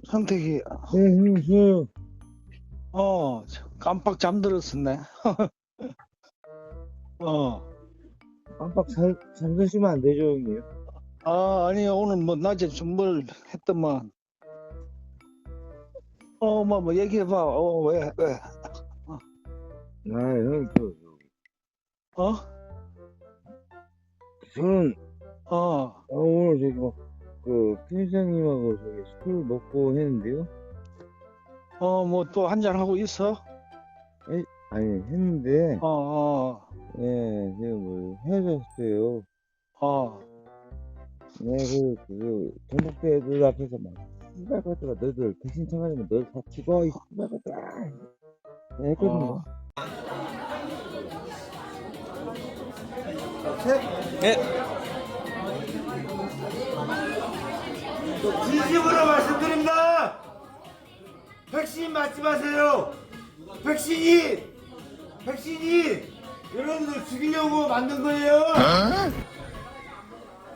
성택이, 네, 형님, 저 깜빡 잠들었었네. 어, 깜빡 잠드시면 안 되죠, 형님. 아니, 오늘 뭐, 낮에 좀 뭘 했더만. 얘기해봐. 왜? 아, 형님, 어? 저는, 어, 오늘 저기 팀장님하고 저기 술 먹고 했는데요. 뭐 또 한잔하고 있어? 아니, 했는데, 어, 어, 제가 헤어졌어요. 어, 네, 전북대 애들 앞에서 막, 씨발 것들아, 너희들 대신 쳐가지고 너희 다 죽어, 이 씨발 것들아. 네, 했거든요. 어. 예, 진심으로 말씀드립니다. 백신 맞지 마세요. 백신이 여러분들 죽이려고 만든 거예요.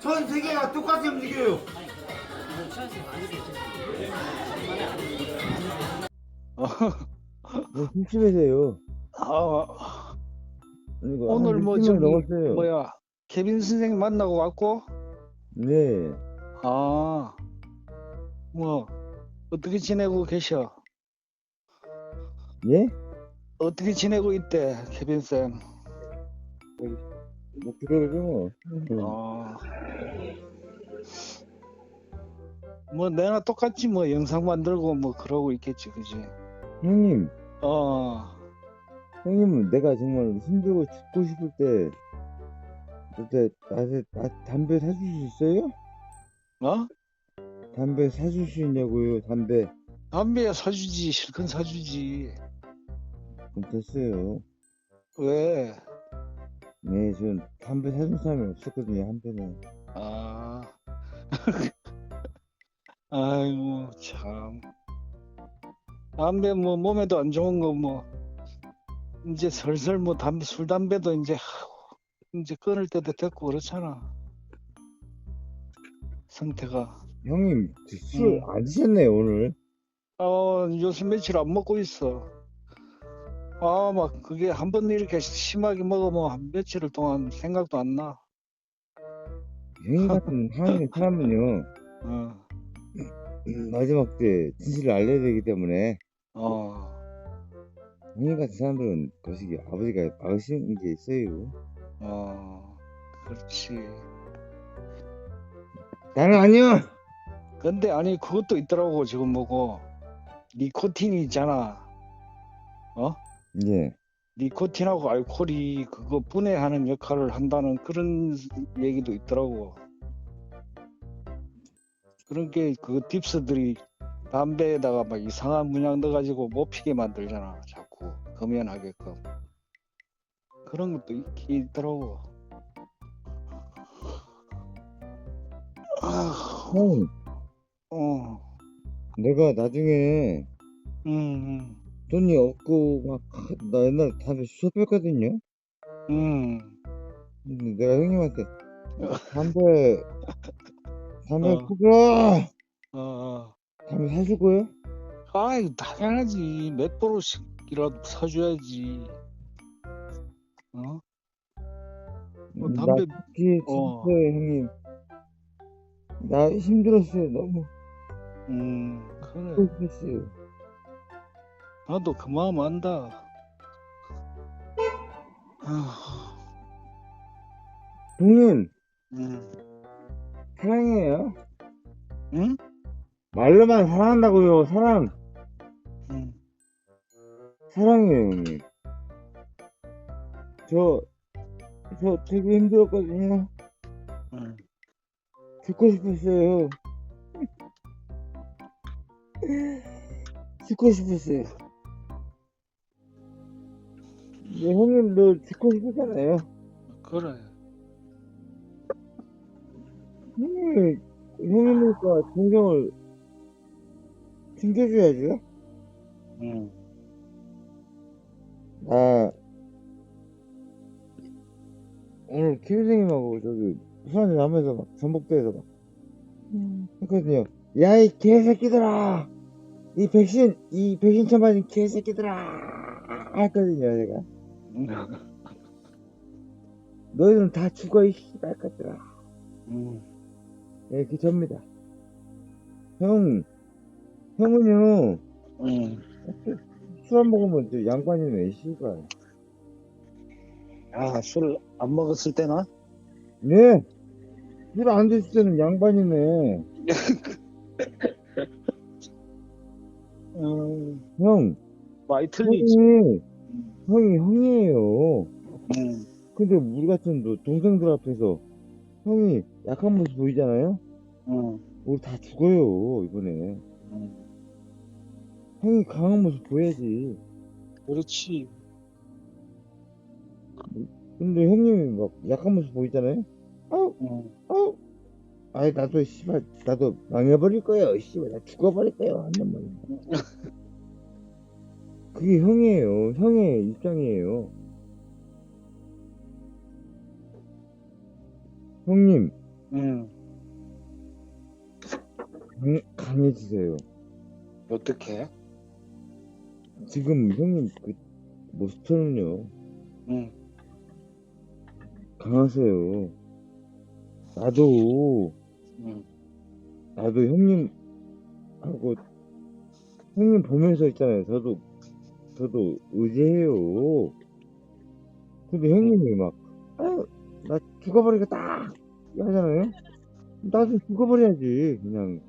전 세계가 똑같이 움직여요. 뭐, 심심해서요. 어, 이거 한 오늘 뭐, 60명 넘었어요. 케빈 선생 만나고 왔고? 네. 아, 뭐, 어떻게 지내고 계셔? 예? 어떻게 지내고 있대, 케빈 쌤? 뭐, 그러죠. 어, 뭐, 내가 똑같지, 뭐, 영상 만들고 뭐, 그러고 있겠지, 그지? 형님, 어, 형님은 내가 정말 힘들고 죽고 싶을 때, 그때 나한테 담배 사줄 수 있어요? 어? 담배 사줄 수 있냐고요, 담배. 담배 사주지, 실컷 사주지. 그럼 됐어요. 왜? 네, 전 담배 사준 사람이 없었거든요, 한편에. 아, 아이고, 참. 담배 뭐, 몸에도 안 좋은 거 뭐, 이제 슬슬 뭐, 술, 담배도 이제 끊을 때도 됐고, 그렇잖아. 상태가. 형님, 술 응. 안 드셨네요, 오늘. 요새 며칠 안 먹고 있어. 막 그게 한 번 이렇게 심하게 먹으면 한 며칠 동안 생각도 안 나. 형님 같은 하는 사람은요, 어, 마지막 때 진실을 알려야 되기 때문에, 어, 형님 같은 사람들은 거시기 아버지가 막으시는 게 있어요. 그렇지. 나는 아니요! 근데 아니 그것도 있더라고 지금 뭐고 니코틴이 있잖아. 어? 예. 니코틴하고 알코올이 그거 분해하는 역할을 한다는 그런 얘기도 있더라고. 그런 게 그 딥스들이 담배에다가 막 이상한 문양 넣어가지고 못 피게 만들잖아. 자꾸 금연하게끔. 그런 것도 있긴 있더라고. 아, 형, 어, 내가 나중에 음, 돈이 없고 나 옛날에 담배 수입했거든요. 음, 근데 내가 형님한테 담배 담배 어, 끊어 어, 담배 사줄 거예요? 아이, 당연하지. 몇 보로씩이라도 사줘야지. 어? 나 담배, 그게 진짜 어, 형님 나 힘들었어요. 너무 그래. 죽고 싶었어요. 나도 그 마음 안다. 아, 형님 음, 사랑해요. 응? 말로만 사랑한다고요. 응, 사랑해요 형님. 저 되게 힘들었거든요. 응. 죽고 싶었어요. 죽고 싶었어요. 네, 형님도 죽고 싶었잖아요. 그래. 형님이니까 동정을 챙겨줘야죠. 응, 나 오늘 키우생님하고 저기 부산에 남에서 막 전북대에서 막 했거든요. 야, 이 개새끼들아! 이 백신 처음 맞은 개새끼들아! 했거든요, 제가. 너희들은 다 죽어, 이 씨발 것들아. 네, 그 접니다. 형은요, 술 안 먹으면 저 양반이네, 씨발. 아, 술 안 먹었을 때나? 네, 술 안 드실 때는 양반이네. 형, 많이 틀리지. 형이에요. 음, 근데 우리 같은 동생들 앞에서 형이 약한 모습 보이잖아요? 음, 우리 다 죽어요, 이번에. 음. 형이 강한 모습 보여야지. 그렇지. 근데 형님이 막 약한 모습 보이잖아요? 아우, 음. 아우. 아이, 나도, 씨발, 나도 망해버릴 거야. 씨발, 나 죽어버릴 거야. 한단 말이야. 그게 형이에요. 형의 입장이에요. 형님, 음. 강해지세요. 어떻게? 지금 형님 그 모습처럼요. 음, 강하세요. 나도 음. 형님하고, 형님 보면서 있잖아요. 저도 의지해요. 근데 형님이 막, 아유, 나 죽어버리겠다! 하잖아요? 나도 죽어버려야지, 그냥.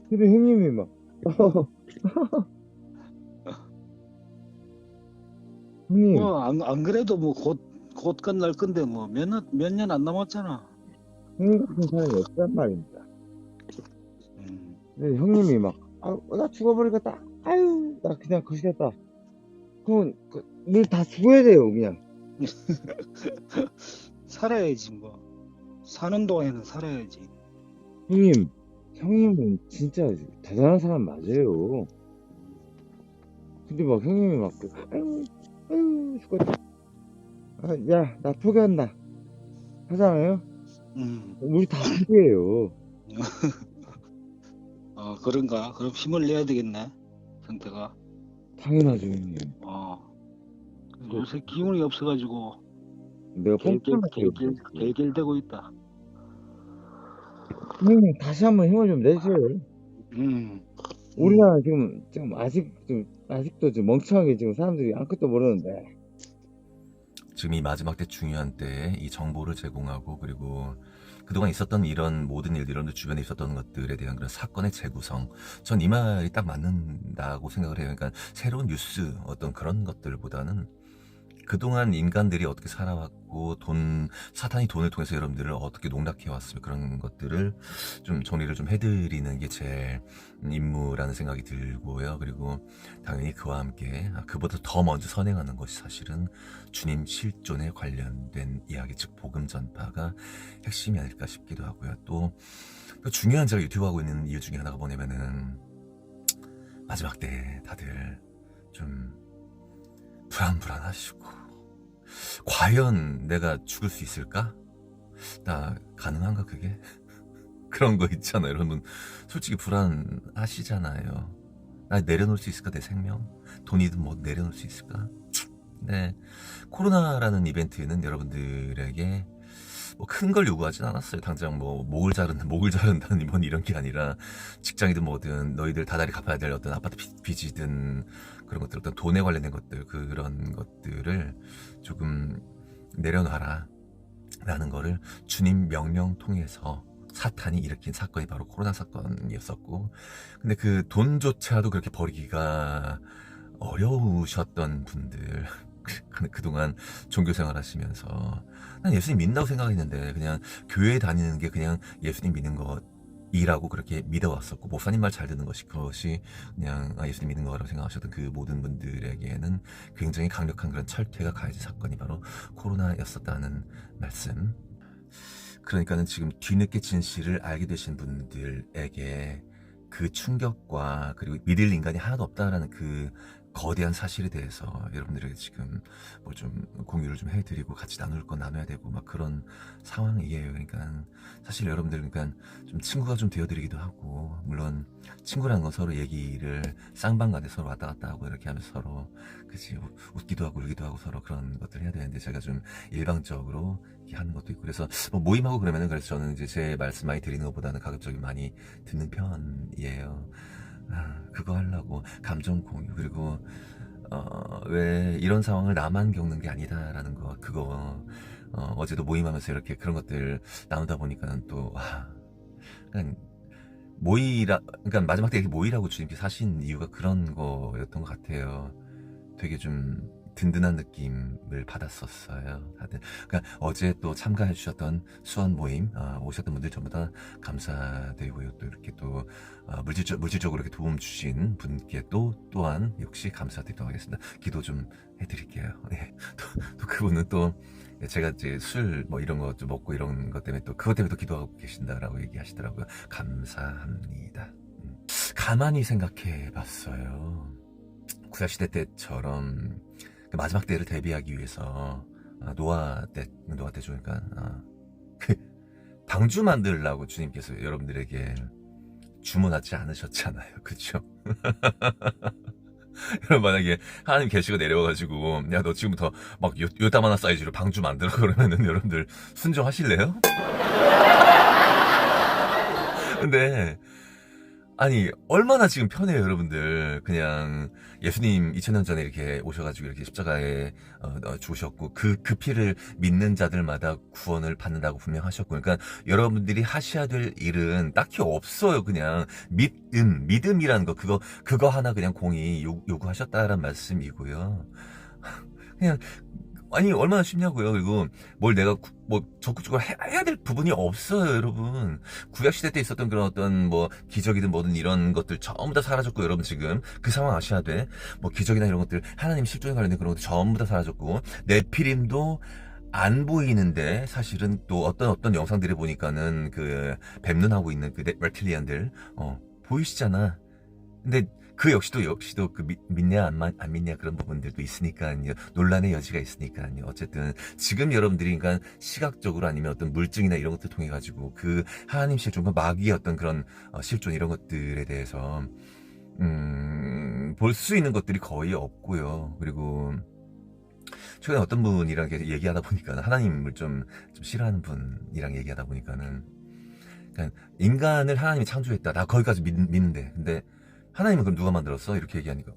근데 형님이 막, 형님, 뭐, 안 그래도 뭐, 곧 끝날 건데, 뭐, 몇 년 안 남았잖아. 형님 같은 사람이 없단 말입니다. 음. 근데 형님이 막, 나 죽어버리겠다. 아유, 나 그냥 거시겠다. 그럼, 우리 다 죽어야 돼요, 그냥. 살아야지, 뭐. 사는 동안에는 살아야지. 형님은 진짜 대단한 사람 맞아요. 근데 막 형님이 막, 아유, 죽었다. 야, 나 포기한다. 하잖아요? 우리 다 포기해요. 그런가? 그럼 힘을 내야 되겠네, 상태가. 당연하죠, 형님. 요새 기운이 없어가지고, 내가 뽕뽕하게 갤갤대고 있다. 형님 다시 한번 힘을 좀 내세요. 우리나라 지금 아직도 지금 멍청하게 지금 사람들이 아무것도 모르는데. 지금 이 마지막 때 중요한 때에 이 정보를 제공하고 그리고 그동안 있었던 이런 모든 일들, 이런 주변에 있었던 것들에 대한 그런 사건의 재구성, 전 이 말이 딱 맞는다고 생각을 해요. 그러니까 새로운 뉴스 어떤 그런 것들보다는 그동안 인간들이 어떻게 살아왔고 사탄이 돈을 통해서 여러분들을 어떻게 농락해왔으며 그런 것들을 좀 정리를 좀 해드리는 게 제 임무라는 생각이 들고요. 그리고 당연히 그와 함께 그보다 더 먼저 선행하는 것이 사실은 주님 실존에 관련된 이야기, 즉 복음 전파가 핵심이 아닐까 싶기도 하고요. 또 중요한 제가 유튜브 하고 있는 이유 중에 하나가 뭐냐면은 마지막 때 다들 좀 불안하시고 과연 내가 죽을 수 있을까? 나 가능한가 그게? 그런 거 있잖아요. 여러분 솔직히 불안하시잖아요. 나 내려놓을 수 있을까 내 생명? 돈이든 뭐 내려놓을 수 있을까? 네, 코로나라는 이벤트는 여러분들에게 뭐 큰 걸 요구하진 않았어요. 당장 뭐 목을 자른다는 뭐 이런 게 아니라 직장이든 뭐든 너희들 다달이 갚아야 될 어떤 아파트 빚이든 그런 것들, 어떤 돈에 관련된 것들, 그런 것들을 조금 내려놔라 라는 거를 주님 명령 통해서 사탄이 일으킨 사건이 바로 코로나 사건이었었고, 근데 그 돈조차도 그렇게 버리기가 어려우셨던 분들, 그동안 종교생활 하시면서 난 예수님 믿는다고 생각했는데 그냥 교회 다니는 게 그냥 예수님 믿는 것이라고 그렇게 믿어왔었고, 목사님 말 잘 듣는 그것이 그냥 예수님 믿는 거라고 생각하셨던 그 모든 분들에게는 굉장히 강력한 그런 철퇴가 가해진 사건이 바로 코로나였었다는 말씀. 그러니까는 지금 뒤늦게 진실을 알게 되신 분들에게 그 충격과 그리고 믿을 인간이 하나도 없다라는 그 거대한 사실에 대해서 여러분들에게 지금 뭐 좀 공유를 좀 해드리고 같이 나눌 거 나눠야 되고 막 그런 상황이에요. 그러니까 사실 여러분들 그러니까 좀 친구가 좀 되어드리기도 하고, 물론 친구라는 건 서로 얘기를 쌍방간에 서로 왔다 갔다 하고 이렇게 하면서 서로 그치 웃기도 하고 울기도 하고 서로 그런 것들을 해야 되는데, 제가 좀 일방적으로 이렇게 하는 것도 있고, 그래서 뭐 모임하고 그러면은 그래서 저는 이제 제 말씀 많이 드리는 것보다는 가급적이 많이 듣는 편이에요. 그거 하려고 감정 공유, 그리고 왜 이런 상황을 나만 겪는 게 아니다라는 거, 그거 어제도 모임하면서 이렇게 그런 것들 나누다 보니까는 또 그냥 그러니까 마지막 때 이렇게 모이라고 주님께서 하신 이유가 그런 거였던 것 같아요. 되게 좀 든든한 느낌을 받았었어요, 다들. 그러니까 어제 또 참가해 주셨던 수원 모임 오셨던 분들 전부 다 감사드리고요. 또 이렇게 또 물질적으로 이렇게 도움 주신 분께 또한 역시 감사드리도록 하겠습니다. 기도 좀 해드릴게요. 예. 또 그분은 또 제가 이제 술 뭐 이런 거 좀 먹고 이런 것 때문에 또 그것 때문에 또 기도하고 계신다라고 얘기하시더라고요. 감사합니다. 가만히 생각해 봤어요. 구약시대 때처럼 그 마지막 때를 대비하기 위해서 노아 때죠. 그러니까 그 방주 만들라고 주님께서 여러분들에게 주문하지 않으셨잖아요. 그렇죠? 여러분 만약에 하나님 계시가 내려와가지고 야 너 지금부터 막 요따만한 사이즈로 방주 만들어 그러면은 여러분들 순종하실래요? 근데 아니 얼마나 지금 편해요 여러분들. 그냥 예수님 2000년 전에 이렇게 오셔가지고 이렇게 십자가에 죽으셨고 그 피를 믿는 자들마다 구원을 받는다고 분명하셨고, 그러니까 여러분들이 하셔야 될 일은 딱히 없어요. 그냥 믿음이라는 거 그거 하나 그냥 공이 요구하셨다라는 말씀이고요. 그냥 아니 얼마나 쉽냐고요. 그리고 뭘 내가 뭐 적극적으로 해야 될 부분이 없어요 여러분. 구약시대 때 있었던 그런 어떤 뭐 기적이든 뭐든 이런 것들 전부 다 사라졌고, 여러분 지금 그 상황 아셔야 돼. 뭐 기적이나 이런 것들 하나님 실존에 관련된 그런 것들 전부 다 사라졌고, 네피림도 안 보이는데 사실은 또 어떤 영상들을 보니까는 그 뱀눈하고 있는 그 레틸리안들 보이시잖아. 근데 그 역시도 그 믿냐 안 믿냐 그런 부분들도 있으니까요. 논란의 여지가 있으니까요. 어쨌든 지금 여러분들이 그러니까 시각적으로 아니면 어떤 물증이나 이런 것들 통해 가지고 그 하나님 실존과 마귀의 어떤 그런 실존 이런 것들에 대해서 볼 수 있는 것들이 거의 없고요. 그리고 최근에 어떤 분이랑 얘기하다 보니까 하나님을 좀 싫어하는 분이랑 얘기하다 보니까는 그러니까 인간을 하나님이 창조했다. 나 거기까지 믿는데. 근데 하나님은 그럼 누가 만들었어? 이렇게 얘기하니까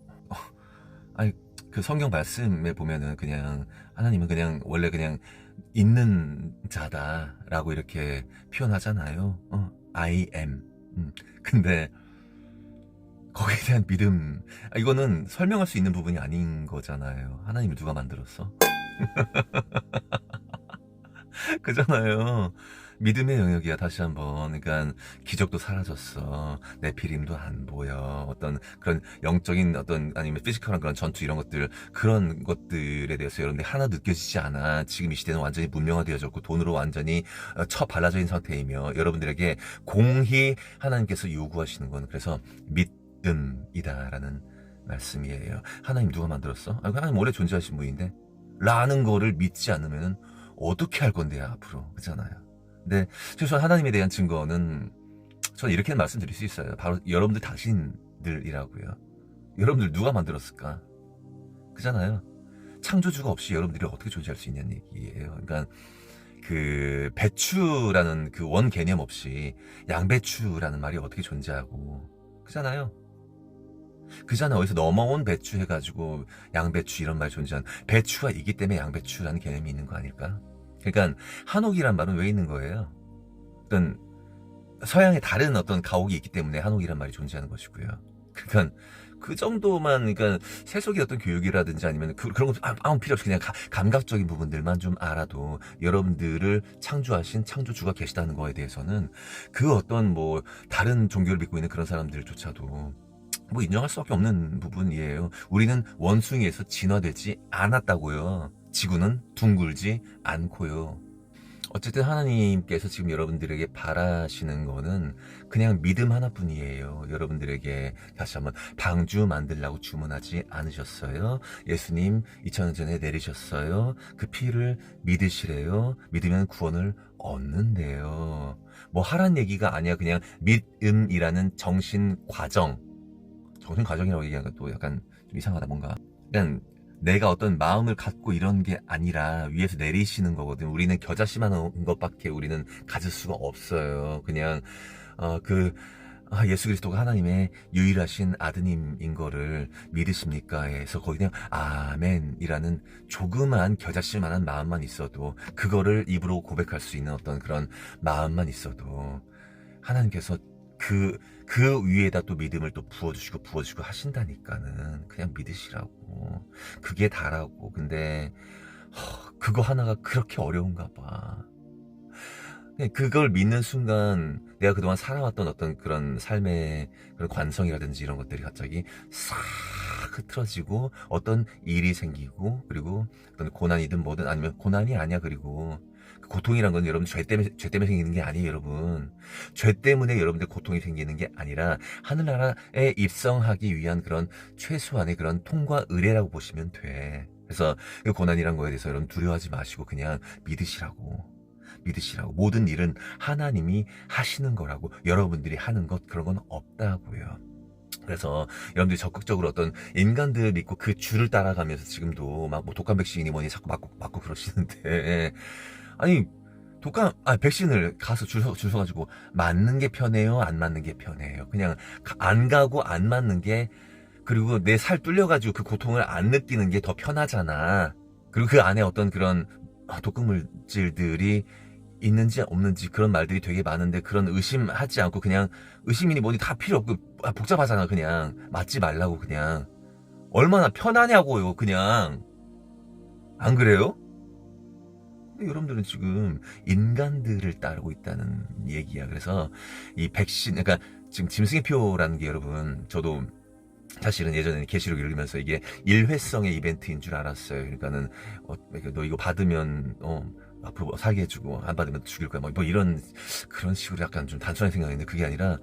아니 그 성경 말씀에 보면은 그냥 하나님은 그냥 원래 그냥 있는 자다라고 이렇게 표현하잖아요. I am. 근데 거기에 대한 믿음 이거는 설명할 수 있는 부분이 아닌 거잖아요. 하나님을 누가 만들었어? 그잖아요. 믿음의 영역이야. 다시 한번. 그러니까 기적도 사라졌어. 네피림도 안 보여. 어떤 그런 영적인 어떤 아니면 피지컬한 그런 전투 이런 것들 그런 것들에 대해서 여러분들 하나 느껴지지 않아. 지금 이 시대는 완전히 문명화되어졌고 돈으로 완전히 처발라져 있는 상태이며, 여러분들에게 공히 하나님께서 요구하시는 건 그래서 믿음이다라는 말씀이에요. 하나님 누가 만들었어? 하나님 원래 존재하신 분인데 라는 거를 믿지 않으면 어떻게 할 건데 앞으로. 그렇잖아요. 근데 최소한 하나님에 대한 증거는 저는 이렇게 말씀드릴 수 있어요. 바로 여러분들 당신들이라고요. 여러분들 누가 만들었을까? 그잖아요. 창조주가 없이 여러분들이 어떻게 존재할 수 있냐는 얘기예요. 그러니까 그 배추라는 그 원 개념 없이 양배추라는 말이 어떻게 존재하고, 그잖아요. 그잖아. 어디서 넘어온 배추 해가지고 양배추 이런 말이 존재하는, 배추가 있기 때문에 양배추라는 개념이 있는 거 아닐까? 그러니까 한옥이란 말은 왜 있는 거예요? 어떤 서양의 다른 어떤 가옥이 있기 때문에 한옥이란 말이 존재하는 것이고요. 그러니까 그 정도만, 그러니까 세속의 어떤 교육이라든지 아니면 그런 거 아무 필요 없이 그냥 감각적인 부분들만 좀 알아도 여러분들을 창조하신 창조주가 계시다는 거에 대해서는 그 어떤 뭐 다른 종교를 믿고 있는 그런 사람들조차도 뭐 인정할 수밖에 없는 부분이에요. 우리는 원숭이에서 진화되지 않았다고요. 지구는 둥글지 않고요. 어쨌든 하나님께서 지금 여러분들에게 바라시는 거는 그냥 믿음 하나뿐이에요. 여러분들에게 다시 한번 방주 만들라고 주문하지 않으셨어요. 예수님 2000년 전에 내리셨어요. 그 피를 믿으시래요. 믿으면 구원을 얻는데요. 뭐 하란 얘기가 아니야. 그냥 믿음이라는 정신 과정이라고 얘기하니까 또 약간 좀 이상하다 뭔가. 그냥 내가 어떤 마음을 갖고 이런 게 아니라 위에서 내리시는 거거든. 우리는 겨자씨만 것밖에 우리는 가질 수가 없어요. 그냥 예수 그리스도가 하나님의 유일하신 아드님인 거를 믿으십니까? 해서 거기 그냥 아멘이라는 조그만 겨자씨만한 마음만 있어도 그거를 입으로 고백할 수 있는 어떤 그런 마음만 있어도 하나님께서 그 위에다 또 믿음을 또 부어주시고 하신다니까는 그냥 믿으시라고. 그게 다라고. 근데 그거 하나가 그렇게 어려운가 봐. 그걸 믿는 순간 내가 그동안 살아왔던 어떤 그런 삶의 그런 관성이라든지 이런 것들이 갑자기 싹 흐트러지고 어떤 일이 생기고 그리고 어떤 고난이든 뭐든 아니면 고난이 아니야. 그리고 고통이란 건 여러분 죄 때문에 생기는 게 아니에요. 여러분 죄 때문에 여러분들 고통이 생기는 게 아니라 하늘나라에 입성하기 위한 그런 최소한의 그런 통과 의례라고 보시면 돼. 그래서 그 고난이란 거에 대해서 여러분 두려워하지 마시고 그냥 믿으시라고. 모든 일은 하나님이 하시는 거라고. 여러분들이 하는 것 그런 건 없다고요. 그래서 여러분들이 적극적으로 어떤 인간들 믿고 그 줄을 따라가면서 지금도 막 뭐 독감 백신이니 뭐니 자꾸 맞고 그러시는데 아니 백신을 가서 줄 서가지고 맞는 게 편해요? 안 맞는 게 편해요? 그냥 안 가고 안 맞는 게 그리고 내 살 뚫려가지고 그 고통을 안 느끼는 게 더 편하잖아. 그리고 그 안에 어떤 그런 독극물질들이 있는지 없는지 그런 말들이 되게 많은데 그런 의심하지 않고 그냥 의심이니 뭐니 다 필요 없고 복잡하잖아. 그냥 맞지 말라고. 그냥 얼마나 편하냐고요. 그냥 안 그래요? 근데 여러분들은 지금 인간들을 따르고 있다는 얘기야. 그래서 이 백신 그러니까 지금 짐승의 표라는 게 여러분 저도 사실은 예전에 계시록 읽으면서 이게 일회성의 이벤트인 줄 알았어요. 그러니까는 너 이거 받으면 앞으로 살게 해주고 안 받으면 죽일 거야. 뭐 이런 그런 식으로 약간 좀 단순하게 생각했는데 그게 아니라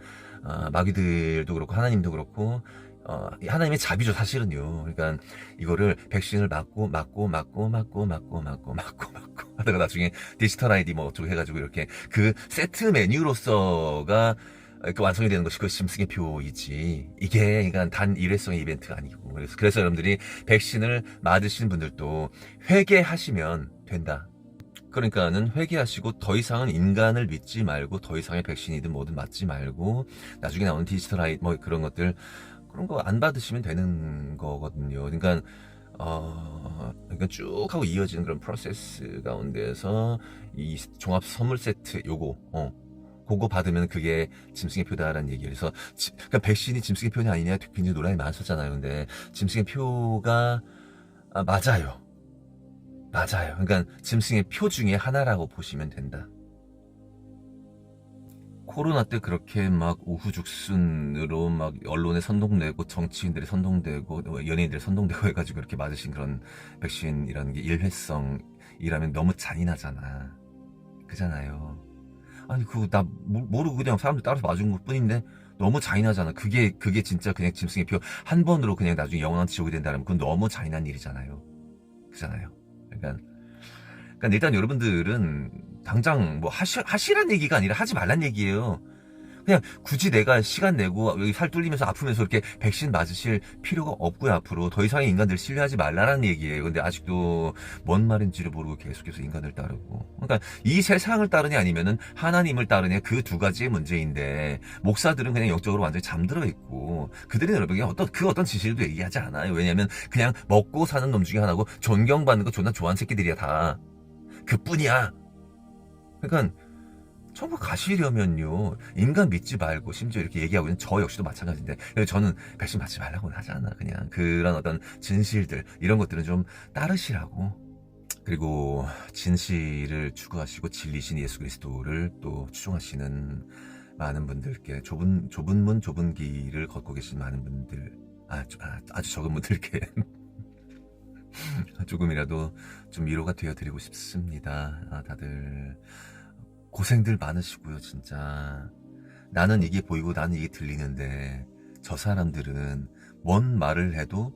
마귀들도 그렇고 하나님도 그렇고 하나님의 자비죠 사실은요. 그러니까 이거를 백신을 맞고 하다가 나중에 디지털 아이디 뭐 어쩌고 해가지고 이렇게 그 세트 메뉴로서가 완성이 되는 것이 그 짐승의 표이지. 이게 그러니까 단 일회성의 이벤트가 아니고. 그래서 여러분들이 백신을 맞으신 분들도 회개하시면 된다. 그러니까는 회개하시고 더 이상은 인간을 믿지 말고 더 이상의 백신이든 뭐든 맞지 말고 나중에 나오는 디지털 아이 뭐 그런 것들 그런 거 안 받으시면 되는 거거든요. 그러니까 쭉 하고 이어지는 그런 프로세스 가운데서 이 종합 선물 세트 요거 그거 받으면 그게 짐승의 표다라는 얘기예요. 그래서 그러니까 백신이 짐승의 표냐 아니냐 굉장히 논란이 많았었잖아요. 근데 짐승의 표가 맞아요. 그러니까 짐승의 표 중에 하나라고 보시면 된다. 코로나 때 그렇게 막 우후죽순으로 막 언론에 선동되고 정치인들이 선동되고 연예인들이 선동되고 해가지고 이렇게 맞으신 그런 백신이라는 게 일회성이라면 너무 잔인하잖아. 그잖아요. 아니 그거 나 모르고 그냥 사람들 따라서 맞은 것 뿐인데 너무 잔인하잖아. 그게 진짜 그냥 짐승의 표 한 번으로 그냥 나중에 영원한 지옥이 된다면 그건 너무 잔인한 일이잖아요. 그잖아요. 그러니까 일단 여러분들은 당장 뭐 하시란 얘기가 아니라 하지 말란 얘기예요. 그냥 굳이 내가 시간 내고 여기 살 뚫리면서 아프면서 이렇게 백신 맞으실 필요가 없고요. 앞으로 더 이상의 인간들 신뢰하지 말라는 얘기예요. 근데 아직도 뭔 말인지를 모르고 계속해서 인간을 따르고. 그러니까 이 세상을 따르냐 아니면은 하나님을 따르냐 그 두 가지의 문제인데 목사들은 그냥 영적으로 완전히 잠들어 있고 그들이 여러분에게 어떤 지식도 얘기하지 않아요. 왜냐면 그냥 먹고 사는 놈 중에 하나고 존경받는 거 존나 좋아하는 새끼들이야 다. 그뿐이야. 그러니까 천국 가시려면요 인간 믿지 말고 심지어 이렇게 얘기하고 있는 저 역시도 마찬가지인데 저는 백신 맞지 말라고는 하잖아. 그냥 그런 어떤 진실들 이런 것들은 좀 따르시라고. 그리고 진실을 추구하시고 진리신 예수 그리스도를 또 추종하시는 많은 분들께 좁은 문 좁은 길을 걷고 계신 많은 분들 아주 적은 분들께 조금이라도 좀 위로가 되어드리고 싶습니다. 다들 고생들 많으시고요, 진짜. 나는 이게 보이고 나는 이게 들리는데 저 사람들은 뭔 말을 해도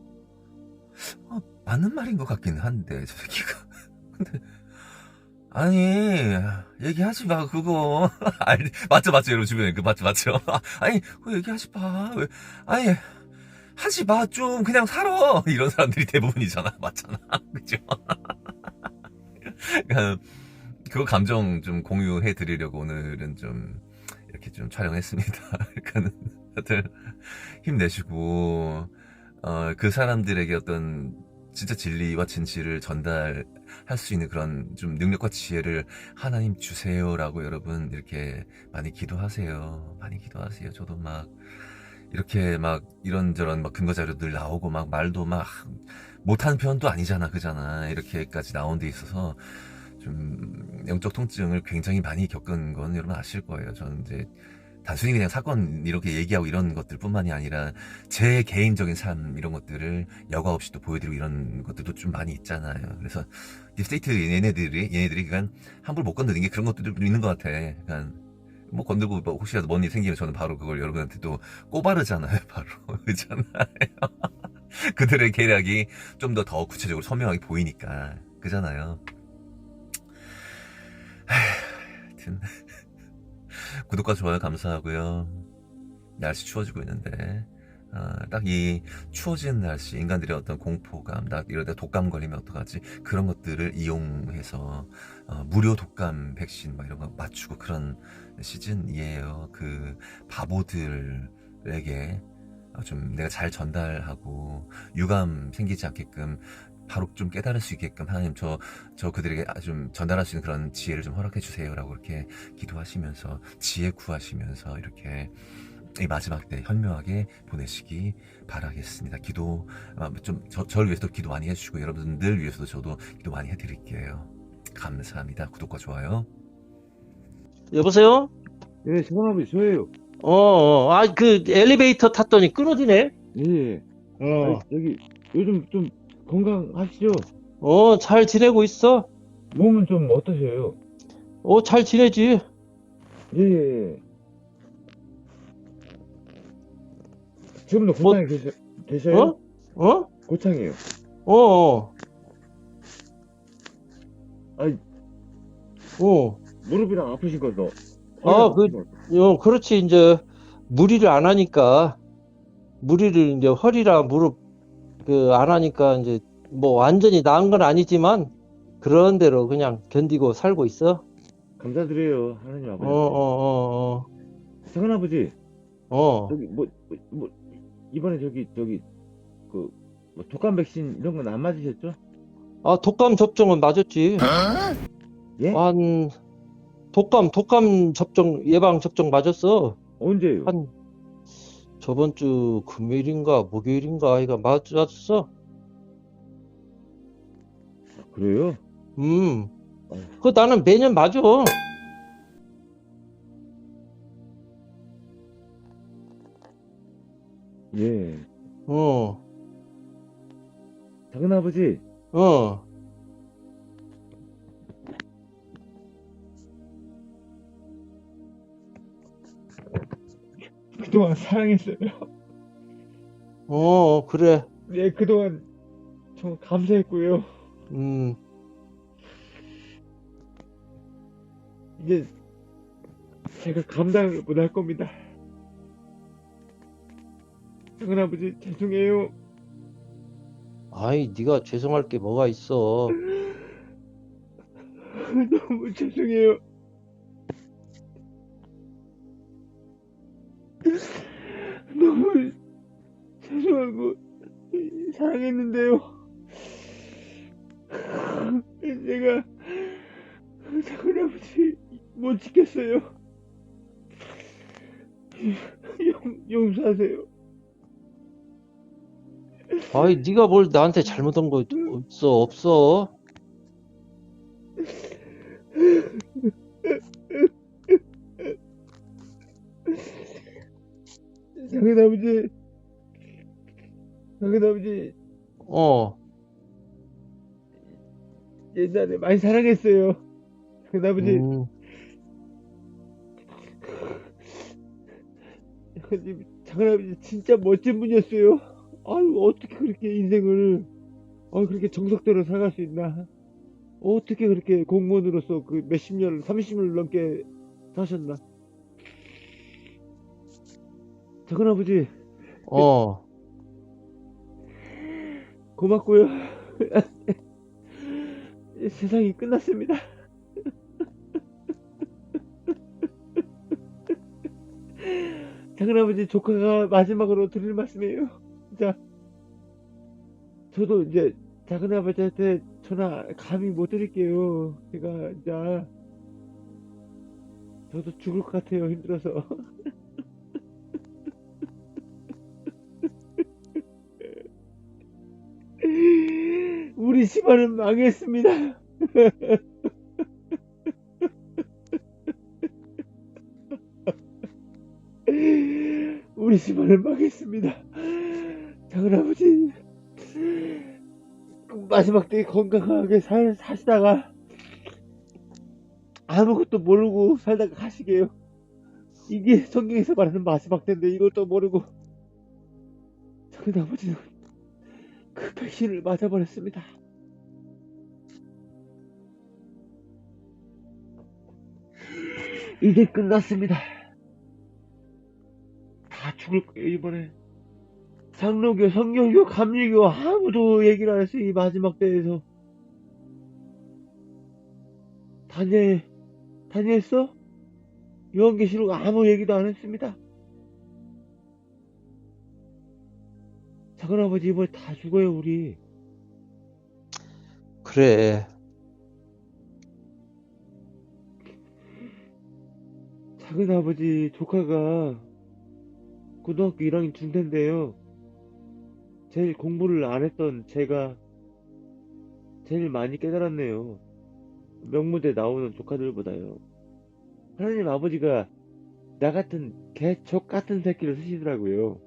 맞는 말인 것 같긴 한데 저 새끼가 근데 아니 얘기하지 마 그거 아니, 맞죠 여러분 주변에 그 맞죠 아니 그거 얘기하지 마 왜, 아니 하지 마 좀 그냥 살아 이런 사람들이 대부분이잖아 맞잖아 그죠 그러니까 그 감정 좀 공유해 드리려고 오늘은 좀 이렇게 좀 촬영했습니다. 그러니까는 다들 힘내시고 그 사람들에게 어떤 진짜 진리와 진실을 전달할 수 있는 그런 좀 능력과 지혜를 하나님 주세요라고 여러분 이렇게 많이 기도하세요. 많이 기도하세요. 저도 막 이렇게 막 이런저런 막 근거 자료들 나오고 막 말도 막 못하는 편도 아니잖아, 그잖아. 이렇게까지 나온 데 있어서 좀 영적 통증을 굉장히 많이 겪은 건 여러분 아실 거예요. 저는 이제 단순히 그냥 사건 이렇게 얘기하고 이런 것들 뿐만이 아니라 제 개인적인 삶 이런 것들을 여과 없이 또 보여드리고 이런 것들도 좀 많이 있잖아요. 그래서 딥스테이트 얘네들이 그냥 함부로 못 건드리는 게 그런 것들도 있는 것 같아. 그러니까 뭐 건들고 뭐 혹시라도 뭔 일 생기면 저는 바로 그걸 여러분한테 또 꼬바르잖아요. 바로 그잖아요. 그들의 계략이 좀 더 구체적으로 선명하게 보이니까 그잖아요. 하여튼 구독과 좋아요 감사하고요. 날씨 추워지고 있는데 딱 이 추워진 날씨 인간들의 어떤 공포감 딱 이러다 독감 걸리면 어떡하지 그런 것들을 이용해서 무료 독감 백신 막 이런 거 맞추고 그런 시즌이에요. 그 바보들에게 좀 내가 잘 전달하고 유감 생기지 않게끔 바로 좀 깨달을 수 있게끔 하나님 저 그들에게 좀 전달할 수 있는 그런 지혜를 좀 허락해 주세요라고 이렇게 기도하시면서 지혜 구하시면서 이렇게 이 마지막 때 현명하게 보내시기 바라겠습니다. 기도 좀 저를 위해서도 기도 많이 해주시고 여러분들 위해서도 저도 기도 많이 해드릴게요. 감사합니다. 구독과 좋아요. 여보세요? 예, 시원아버지 저예요. 그 엘리베이터 탔더니 끊어지네? 예. 아니, 저기 요즘 좀 건강하시죠? 잘 지내고 있어? 몸은 좀 어떠세요? 잘 지내지? 예, 예, 예. 지금도 고창에 계셔요? 어? 고창이에요. 아니, 무릎이랑 아프신 거죠? 그렇지, 이제, 무리를 안 하니까, 무리를 이제 허리랑 무릎, 안 하니까, 이제, 뭐, 완전히 나은 건 아니지만, 그런 대로 그냥 견디고 살고 있어? 감사드려요, 하나님 아버지. 작은 아버지, 저기, 이번에 뭐 독감 백신 이런 건 안 맞으셨죠? 독감 접종은 맞았지. 예? 독감 접종, 예방 접종 맞았어. 언제요? 저번 주 금요일인가 목요일인가 아이가 맞았어. 그래요? 그거 나는 매년 맞아. 예. 어, 작은 아버지, 어. 그동안 사랑했어요. 그래. 네, 그동안 정말 감사했고요. 이제 제가 감당을 못할 겁니다. 작은 아버지, 죄송해요. 아이, 네가 죄송할 게 뭐가 있어. 너무 죄송해요. 너무 죄송하고 사랑했는데요. 제가 작은 아버지 못 지켰어요. 용서하세요. 아이, 네가 뭘 나한테 잘못한 거 없어. 작은 아버지, 작은 아버지, 어, 옛날에 많이 사랑했어요. 작은 아버지. 음, 작은 아버지 진짜 멋진 분이었어요. 아유, 어떻게 그렇게 인생을, 그렇게 정석대로 살아갈 수 있나? 어떻게 그렇게 공무원으로서 그 몇십 년, 30년 넘게 사셨나? 작은 아버지, 어, 고맙고요. 세상이 끝났습니다. 작은 아버지, 조카가 마지막으로 드릴 말씀이에요. 자, 저도 이제 작은 아버지한테 전화 감히 못 드릴게요. 제가 이제 저도 죽을 것 같아요. 힘들어서. 우리 집안은 망했습니다. 우리 집안은 망했습니다. 작은 아버지, 마지막 때 건강하게 사시다가 아무것도 모르고 살다가 가시게요. 이게 성경에서 말하는 마지막 때인데 이것도 모르고 작은 아버지는 그 백신을 맞아버렸습니다. 이제 끝났습니다. 다 죽을 거예요 이번에. 장로교, 성경교, 감리교 아무도 얘기를 안 했어요. 이 마지막 때에서. 다니엘서? 요한계시록 아무 얘기도 안 했습니다. 작은 아버지 이번에 다 죽어요 우리. 그래. 작은 아버지 조카가 고등학교 1학년 중퇴인데요. 제일 공부를 안 했던 제가 제일 많이 깨달았네요. 명무대 나오는 조카들보다요. 하나님 아버지가 나 같은 개척 같은 새끼를 쓰시더라고요.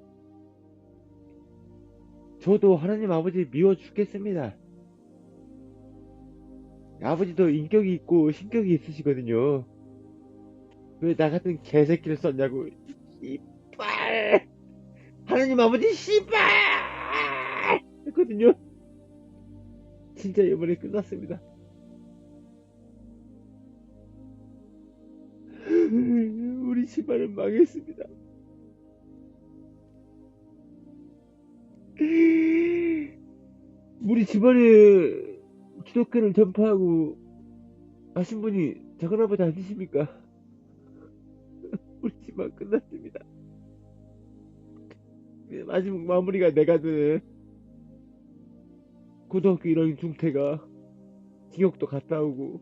저도 하나님 아버지 미워 죽겠습니다. 아버지도 인격이 있고 신격이 있으시거든요. 왜 나 같은 개새끼를 썼냐고. 씨발! 하나님 아버지 씨발! 했거든요. 진짜 이번에 끝났습니다. 우리 집안은 망했습니다. 우리 집안에 기독교를 전파하고 하신 분이 작은 아버지 아니십니까? 우리 집안 끝났습니다. 마지막 마무리가 내가 된 고등학교 1학년 중퇴가 징역도 갔다 오고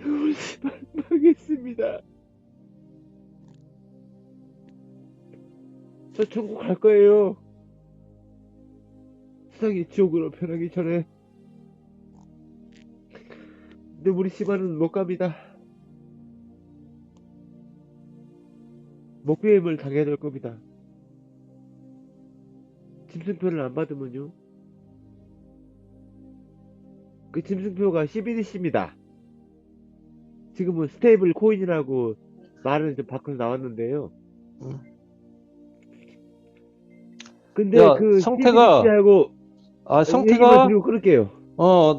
우리 집안 망했습니다. 저 천국 갈 거예요. 세상이 지옥으로 변하기 전에. 근데 우리 집안은 못 갑니다. 목배임을 당해야 될 겁니다. 짐승표를 안 받으면요. 그 짐승표가 CBDC입니다. 지금은 스테이블 코인이라고 말을 좀 바꿔서 나왔는데요. 근데 야, 그 성태가, CBDC하고 성태가, 그리고 끊을게요.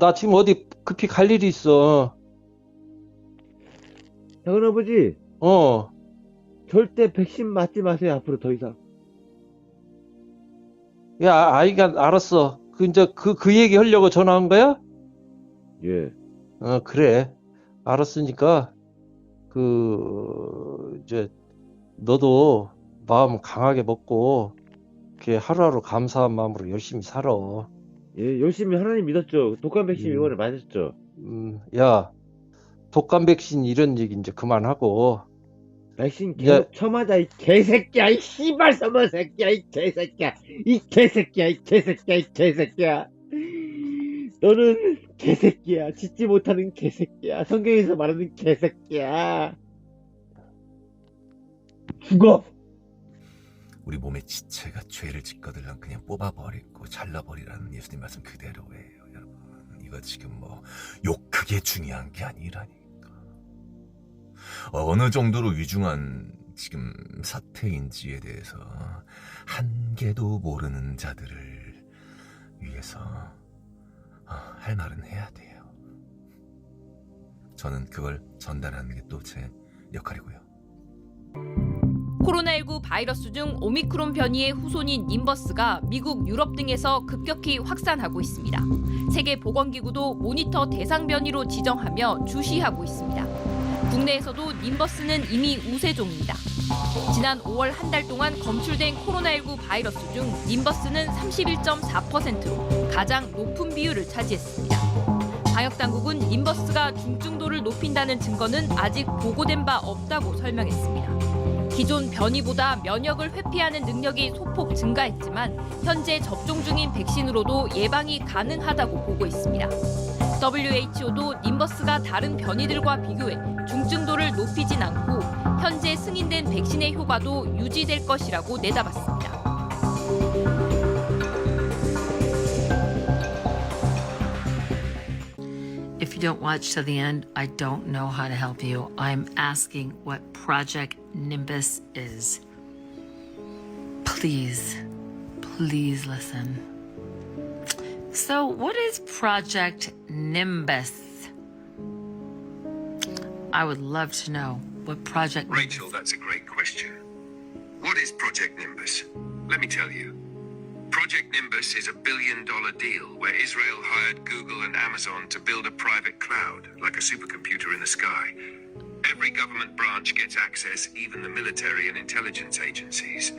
나 지금 어디 급히 갈 일이 있어. 작은 아버지, 어, 절대 백신 맞지 마세요. 앞으로 더 이상. 야, 아이가 알았어. 이제 그 얘기 하려고 전화한 거야? 예. 그래. 알았으니까, 이제, 너도 마음 강하게 먹고, 이렇게 하루하루 감사한 마음으로 열심히 살아. 예, 열심히 하나님 믿었죠. 독감 백신 이번에 맞았죠. 야, 독감 백신 이런 얘기 이제 그만하고, 백신 계속 쳐맞아, 이 개새끼야, 이 씨발 서머 새끼야, 이 개새끼야, 이 개새끼야, 이 개새끼야, 이 개새끼야. 너는 개새끼야, 짓지 못하는 개새끼야, 성경에서 말하는 개새끼야. 죽어. 우리 몸의 지체가 죄를 짓거들면 그냥 뽑아버리고 잘라버리라는 예수님 말씀 그대로예요, 여러분. 이거 지금 뭐 욕 크게 중요한 게 아니라니까. 어느 정도로 위중한 지금 사태인지에 대해서 한 개도 모르는 자들을 위해서 할 말은 해야 돼요. 저는 그걸 전달하는 게 또 제 역할이고요. 코로나19 바이러스 중 오미크론 변이의 후손인 님버스가 미국, 유럽 등에서 급격히 확산하고 있습니다. 세계보건기구도 모니터 대상 변이로 지정하며 주시하고 있습니다. 국내에서도 님버스는 이미 우세종입니다. 지난 5월 한 달 동안 검출된 코로나19 바이러스 중 님버스는 31.4%로 가장 높은 비율을 차지했습니다. 방역당국은 님버스가 중증도를 높인다는 증거는 아직 보고된 바 없다고 설명했습니다. 기존 변이보다 면역을 회피하는 능력이 소폭 증가했지만 현재 접종 중인 백신으로도 예방이 가능하다고 보고 있습니다. WHO도 님버스가 다른 변이들과 비교해 중증도를 높이진 않고 현재 승인된 백신의 효과도 유지될 것이라고 내다봤습니다. If you don't watch to the end, I don't know how to help you. I'm asking what Project Nimbus is. Please, please listen. So, what is Project Nimbus? I would love to know what Project Rachel, that's a great question. What is Project Nimbus? Let me tell you. Project Nimbus is a billion-dollar deal where Israel hired Google and Amazon to build a private cloud, like a supercomputer in the sky. Every government branch gets access, even the military and intelligence agencies.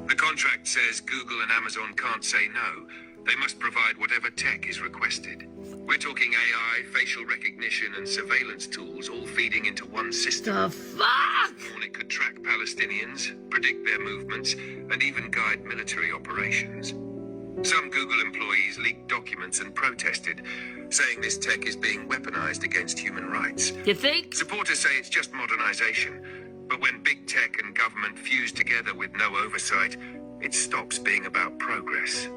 The contract says Google and Amazon can't say no. They must provide whatever tech is requested. We're talking AI, facial recognition, and surveillance tools all feeding into one system. The fuck? It could track Palestinians, predict their movements, and even guide military operations. Some Google employees leaked documents and protested, saying this tech is being weaponized against human rights. You think? Supporters say it's just modernization, but when big tech and government fuse together with no oversight, it stops being about progress.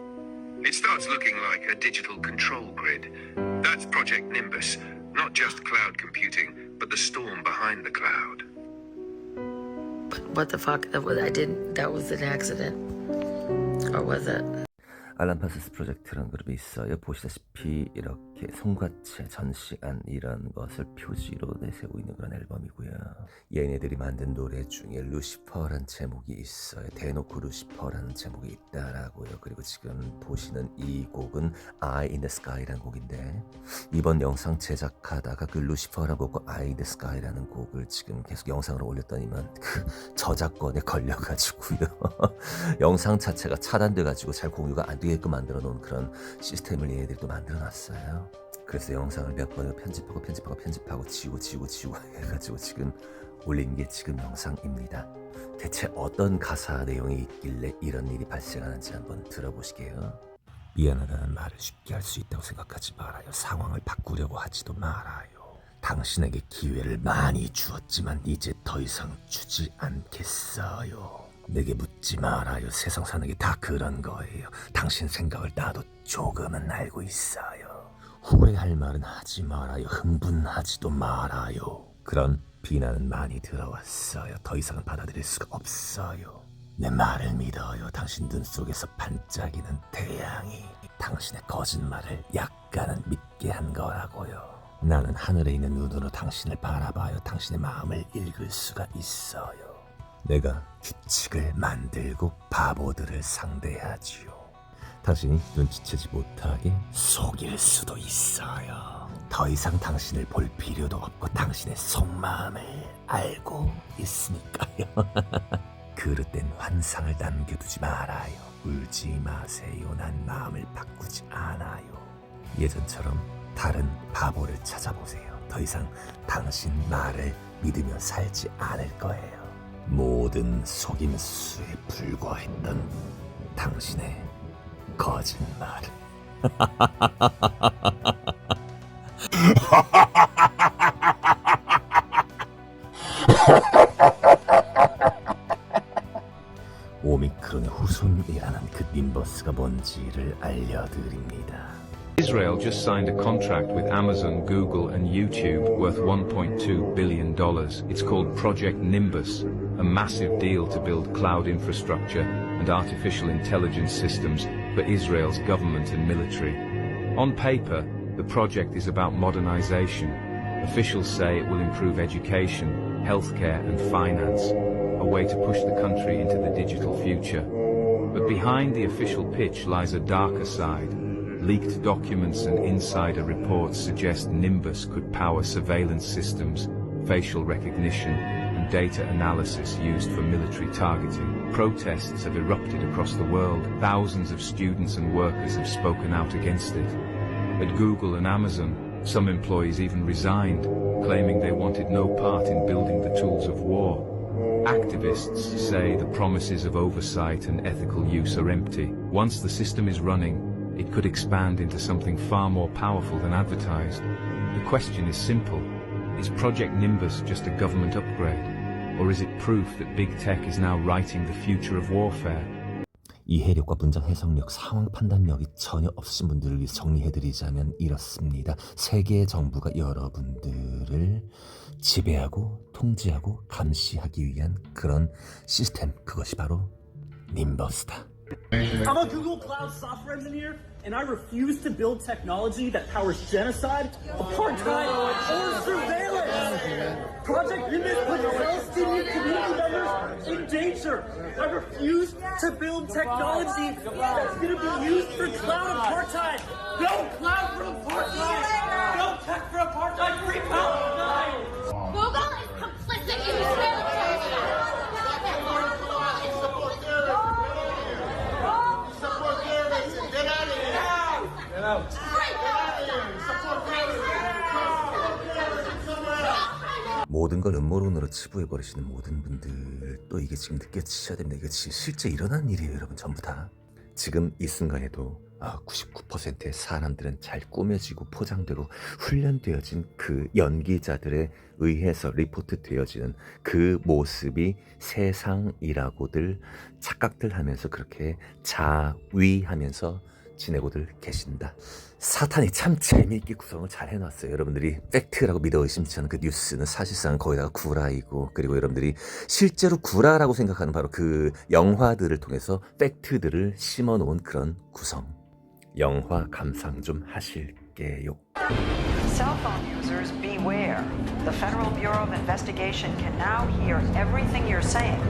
It starts looking like a digital control grid. That's Project Nimbus, not just cloud computing, but the storm behind the cloud. What the fuck? That was an accident. Or was it? 알란 파슨스 프로젝트라는 그룹이 있어요. 보시다시피 이렇게 손과체, 전시안 이런 것을 표지로 내세우고 있는 그런 앨범이고요. 얘네들이 만든 노래 중에 루시퍼라는 제목이 있어요. 대놓고 루시퍼라는 제목이 있다라고요. 그리고 지금 보시는 이 곡은 Eye in the Sky라는 곡인데 이번 영상 제작하다가 그 루시퍼라는 곡과 Eye in the Sky라는 곡을 지금 계속 영상으로 올렸더니만 그 저작권에 걸려가지고요. 영상 자체가 차단돼가지고 잘 공유가 안 되게끔 만들어 놓은 그런 시스템을 얘네들이 또 만들어 놨어요. 그래서 영상을 몇 번을 편집하고 지우고 해가지고 지금 올린 게 지금 영상입니다. 대체 어떤 가사 내용이 있길래 이런 일이 발생하는지 한번 들어보시게요. 미안하다는 말을 쉽게 할 수 있다고 생각하지 말아요. 상황을 바꾸려고 하지도 말아요. 당신에게 기회를 많이 주었지만 이제 더 이상 주지 않겠어요. 내게 묻지 말아요. 세상 사는 게 다 그런 거예요. 당신 생각을 나도 조금은 알고 있어요. 후회할 말은 하지 말아요. 흥분하지도 말아요. 그런 비난은 많이 들어왔어요. 더 이상은 받아들일 수가 없어요. 내 말을 믿어요. 당신 눈 속에서 반짝이는 태양이 당신의 거짓말을 약간은 믿게 한 거라고요. 나는 하늘에 있는 눈으로 당신을 바라봐요. 당신의 마음을 읽을 수가 있어요. 내가 규칙을 만들고 바보들을 상대하지요. 당신이 눈치채지 못하게 속일 수도 있어요. 더 이상 당신을 볼 필요도 없고 당신의 속마음을 알고 있으니까요. 그릇된 환상을 남겨두지 말아요. 울지 마세요. 난 마음을 바꾸지 않아요. 예전처럼 다른 바보를 찾아보세요. 더 이상 당신 말을 믿으며 살지 않을 거예요. 모든 속임수에 불과했던 당신의 거짓말. 오미크론 시스템이라는 그 님버스가 뭔지를 알려드립니다. Israel just signed a contract with Amazon, Google, and YouTube worth $1.2 billion. It's called Project Nimbus, a massive deal to build cloud infrastructure and artificial intelligence systems for Israel's government and military. On paper, the project is about modernization. Officials say it will improve education, healthcare, and finance, a way to push the country into the digital future. But behind the official pitch lies a darker side. Leaked documents and insider reports suggest Nimbus could power surveillance systems, facial recognition, and data analysis used for military targeting. Protests have erupted across the world. Thousands of students and workers have spoken out against it. At Google and Amazon, some employees even resigned, claiming they wanted no part in building the tools of war. Activists say the promises of oversight and ethical use are empty. Once the system is running, it could expand into something far more powerful than advertised. The question is simple. Is Project Nimbus just a government upgrade? Or is it proof that big tech is now writing the future of warfare? 이해력과 문장 해석력, 상황 판단력이 전혀 없으신 분들을 위해서 정리해드리자면 이렇습니다. 세계 정부가 여러분들을 지배하고 통제하고 감시하기 위한 그런 시스템, 그것이 바로 님버스다. I'm a Google Cloud software engineer, and I refuse to build technology that powers genocide, apartheid, or surveillance. Project Nimbus puts Palestinian community members in danger. I refuse to build technology that's going to be used for cloud apartheid. No cloud for apartheid. No tech for apartheid. Free Palestine. Google is complicit in Israeli genocide. 모든 걸 음모론으로 치부해버리시는 모든 분들, 또 이게 지금 느껴지셔야 됩니다. 이게 실제 일어난 일이에요, 여러분. 전부 다. 지금 이 순간에도 99%의 사람들은 잘 꾸며지고 포장되고 훈련되어진 그 연기자들에 의해서 리포트 되어지는 그 모습이 세상이라고들 착각들 하면서 그렇게 자위하면서 지내고들 계신다. 사탄이 참 재미있게 구성을 잘 해놨어요. 여러분들이 팩트라고 믿어 의심치 않은 그 뉴스는 사실상 거기다가 구라이고, 그리고 여러분들이 실제로 구라라고 생각하는 바로 그 영화들을 통해서 팩트들을 심어놓은 그런 구성. 영화 감상 좀 하실게요. Cell phone users, beware. The Federal Bureau of Investigation can now hear everything you're saying,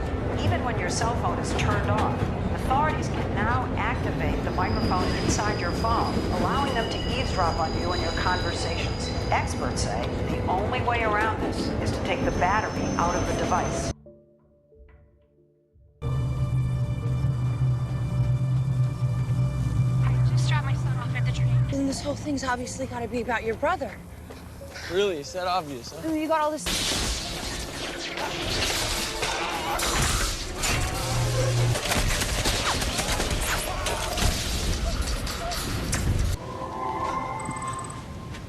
even when your cell phone is turned off. Authorities can now activate the microphone inside your phone, allowing them to eavesdrop on you and your conversations. Experts say the only way around this is to take the battery out of the device. Just dropped my son off at the train. And this whole thing's obviously got to be about your brother. Really? Is that obvious, huh? You got all this.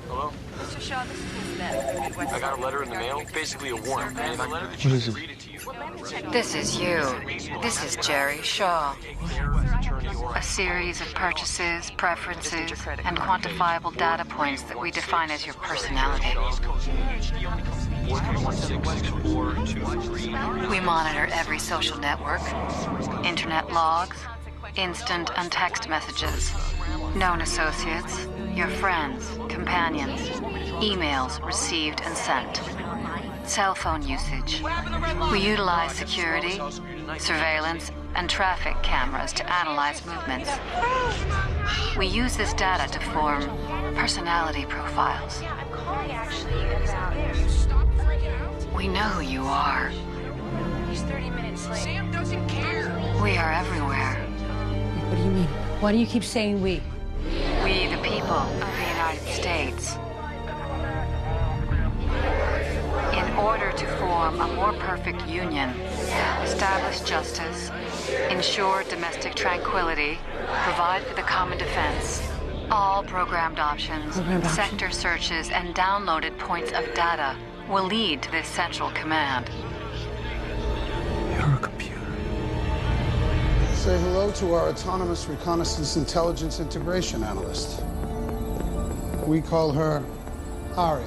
Hello? Mr. Shaw, this is Beth. I got a letter in the mail, basically a warrant. What is it? This is you. This is Jerry Shaw. A series of purchases, preferences, and quantifiable data points that we define as your personality. We monitor every social network, internet logs, instant and text messages, known associates, your friends, companions, emails received and sent, cell phone usage. We utilize security, surveillance, and traffic cameras to analyze movements. We use this data to form personality profiles. We know who you are. He's 30 minutes late. Sam doesn't care. We are everywhere. What do you mean? Why do you keep saying we? We, the people of the United States. In order to form a more perfect union, establish justice, ensure domestic tranquility, provide for the common defense, all programmed options, sector searches, and downloaded points of data will lead to this central command. You're a computer. Say hello to our autonomous reconnaissance intelligence integration analyst. We call her Arya.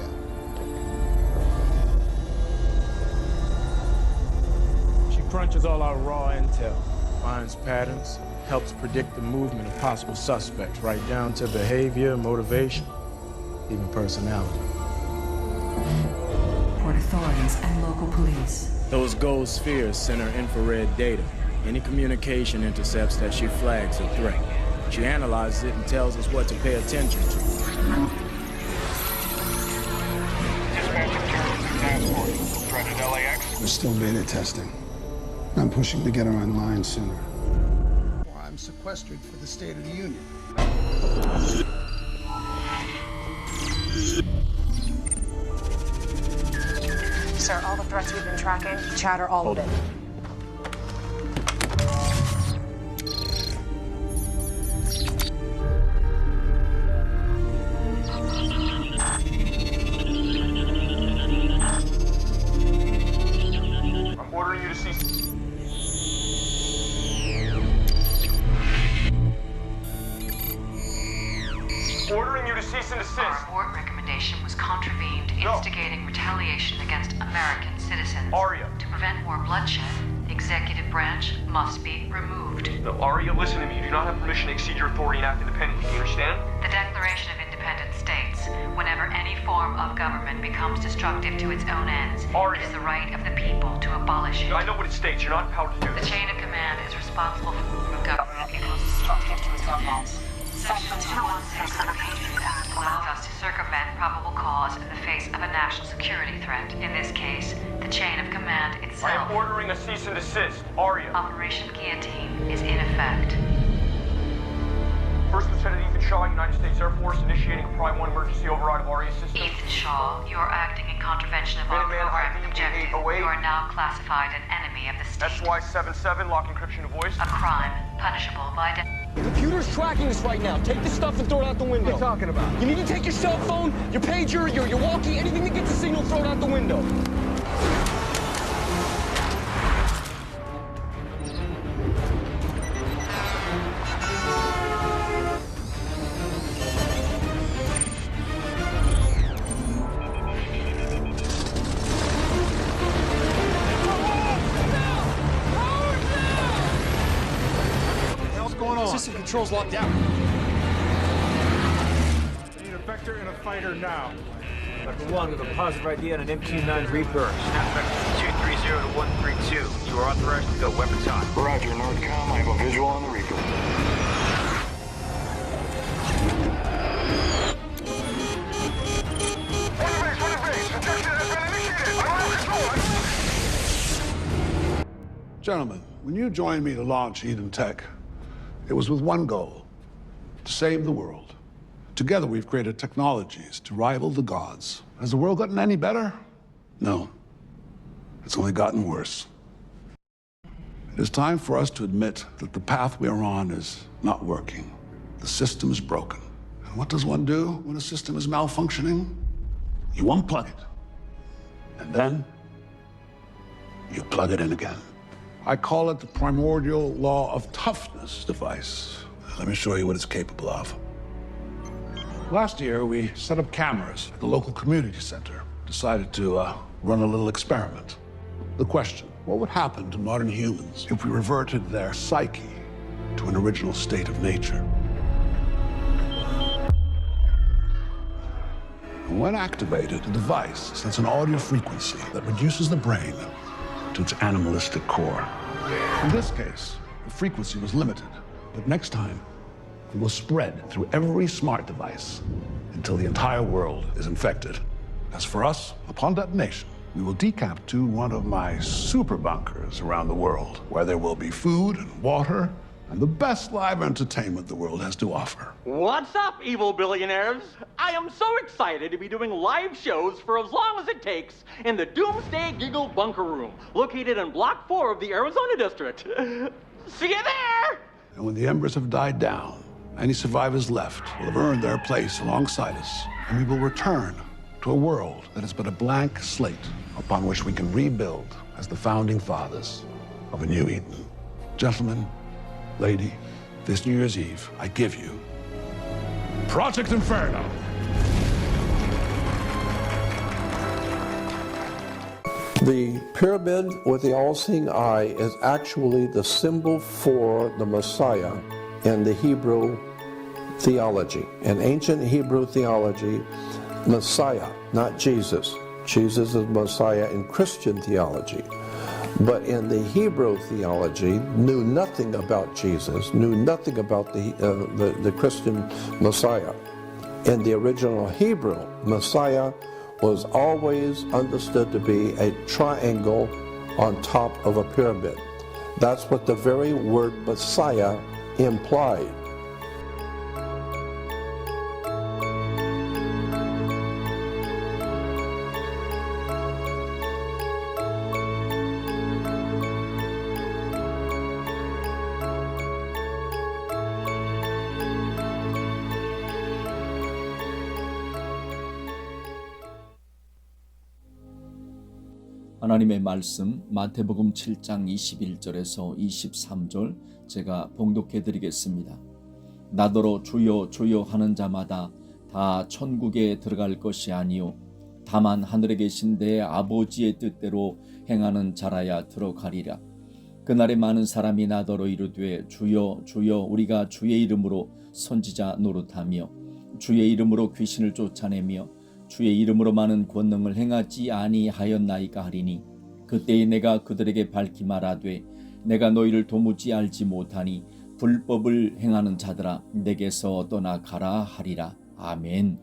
She crunches all our raw intel, finds patterns, helps predict the movement of possible suspects, right down to behavior, motivation, even personality. Port authorities and local police. Those gold spheres send her infrared data. Any communication intercepts that she flags a threat. She analyzes it and tells us what to pay attention to. We're still beta testing. I'm pushing to get her online sooner. I'm sequestered for the State of the Union. Sir, all the threats we've been tracking, chatter all of it. I'm ordering you to cease. Ordering you to cease and desist. Our abort recommendation was contravened, instigating retaliation against American citizens. Arya. To prevent more bloodshed, the executive branch must be removed. No, Arya, listen to me. You do not have permission to exceed your authority and act independently. Do you understand? The Declaration of Independence states, whenever any form of government becomes destructive to its own ends, it is the right of the people to abolish it. I know what it states. You're not empowered to do The this. chain of command is responsible for government becomes destructive to its own ends. Section 216 of the Patriot Act allows us to circumvent probable cause in the face of a national security threat. In this case, the chain of command I itself. am ordering a cease and desist. Arya. Operation Guillotine is in effect. First Lieutenant Ethan Shaw, United States Air Force, initiating a Prime 1 emergency override of Arya's system. Ethan Shaw, you are acting in contravention of our Minuteman program ID objective. 8808. You are now classified an enemy of the state. SY-77, lock encryption to voice. A crime punishable by death. The computer's tracking us right now. Take this stuff and throw it out the window. What are you talking about? You need to take your cell phone, your pager, your walkie, anything that gets a signal, throw it out the window. System controls locked down. I need a vector and a fighter now. Vector 1 with a positive ID on an MQ-9 Reaper. Snap vector 230 to 132. You are authorized to go. Weapons hot. Roger, Northcom. I have a visual on the Reaper. Gentlemen, when you joined me to launch Eden Tech, it was with one goal: to save the world. Together, we've created technologies to rival the gods. Has the world gotten any better? No. It's only gotten worse. It is time for us to admit that the path we are on is not working. The system is broken. And what does one do when a system is malfunctioning? You unplug it. And then you plug it in again. I call it the primordial law of toughness device. Let me show you what it's capable of. Last year, we set up cameras at the local community center. Decided to run a little experiment. The question: what would happen to modern humans if we reverted their psyche to an original state of nature? And when activated, the device sends an audio frequency that reduces the brain to its animalistic core. In this case, the frequency was limited, but next time, it will spread through every smart device until the entire world is infected. As for us, upon detonation, we will decamp to one of my super bunkers around the world, where there will be food and water and the best live entertainment the world has to offer. What's up, evil billionaires? I am so excited to be doing live shows for as long as it takes in the Doomsday Giggle Bunker Room, located in Block 4 of the Arizona District. See you there! And when the embers have died down, any survivors left will have earned their place alongside us, and we will return to a world that is but a blank slate upon which we can rebuild as the founding fathers of a new Eden. Gentlemen, Lady, this New Year's Eve, I give you Project Inferno. The pyramid with the all-seeing eye is actually the symbol for the Messiah in the Hebrew theology. In ancient Hebrew theology, Messiah, not Jesus. Jesus is Messiah in Christian theology. But in the Hebrew theology, knew nothing about Jesus, knew nothing about the Christian Messiah. In the original Hebrew, Messiah was always understood to be a triangle on top of a pyramid. That's what the very word Messiah implied. 하나님의 말씀 마태복음 7장 21절에서 23절 제가 봉독해 드리겠습니다. 나더러 주여 주여 하는 자마다 다 천국에 들어갈 것이 아니요 다만 하늘에 계신 내 아버지의 뜻대로 행하는 자라야 들어가리라. 그날에 많은 사람이 나더러 이르되 주여 주여 우리가 주의 이름으로 선지자 노릇하며 주의 이름으로 귀신을 쫓아내며 주의 이름으로 많은 권능을 행하지 아니하였나이까 하리니 그때에 내가 그들에게 밝히 말하되 내가 너희를 도무지 알지 못하니 불법을 행하는 자들아 내게서 떠나가라 하리라. 아멘.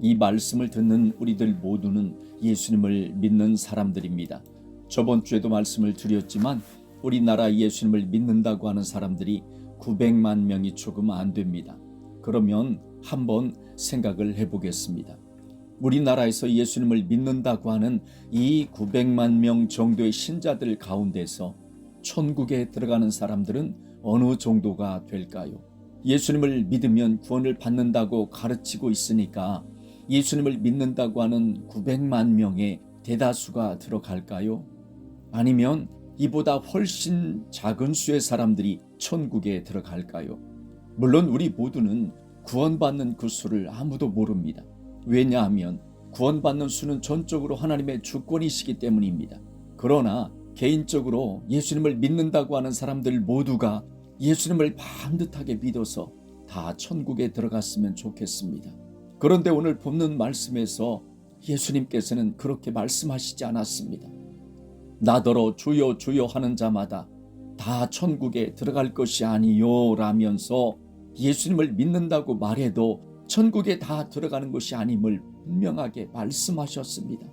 이 말씀을 듣는 우리들 모두는 예수님을 믿는 사람들입니다. 저번 주에도 말씀을 드렸지만 우리나라 예수님을 믿는다고 하는 사람들이 900만 명이 조금 안 됩니다. 그러면 한번 생각을 해보겠습니다. 우리나라에서 예수님을 믿는다고 하는 이 900만 명 정도의 신자들 가운데서 천국에 들어가는 사람들은 어느 정도가 될까요? 예수님을 믿으면 구원을 받는다고 가르치고 있으니까 예수님을 믿는다고 하는 900만 명의 대다수가 들어갈까요? 아니면 이보다 훨씬 작은 수의 사람들이 천국에 들어갈까요? 물론 우리 모두는 구원받는 그 수를 아무도 모릅니다. 왜냐하면 구원받는 수는 전적으로 하나님의 주권이시기 때문입니다. 그러나 개인적으로 예수님을 믿는다고 하는 사람들 모두가 예수님을 반듯하게 믿어서 다 천국에 들어갔으면 좋겠습니다. 그런데 오늘 본문 말씀에서 예수님께서는 그렇게 말씀하시지 않았습니다. 나더러 주여 주여 하는 자마다 다 천국에 들어갈 것이 아니요 라면서 예수님을 믿는다고 말해도 천국에 다 들어가는 것이 아님을 분명하게 말씀하셨습니다.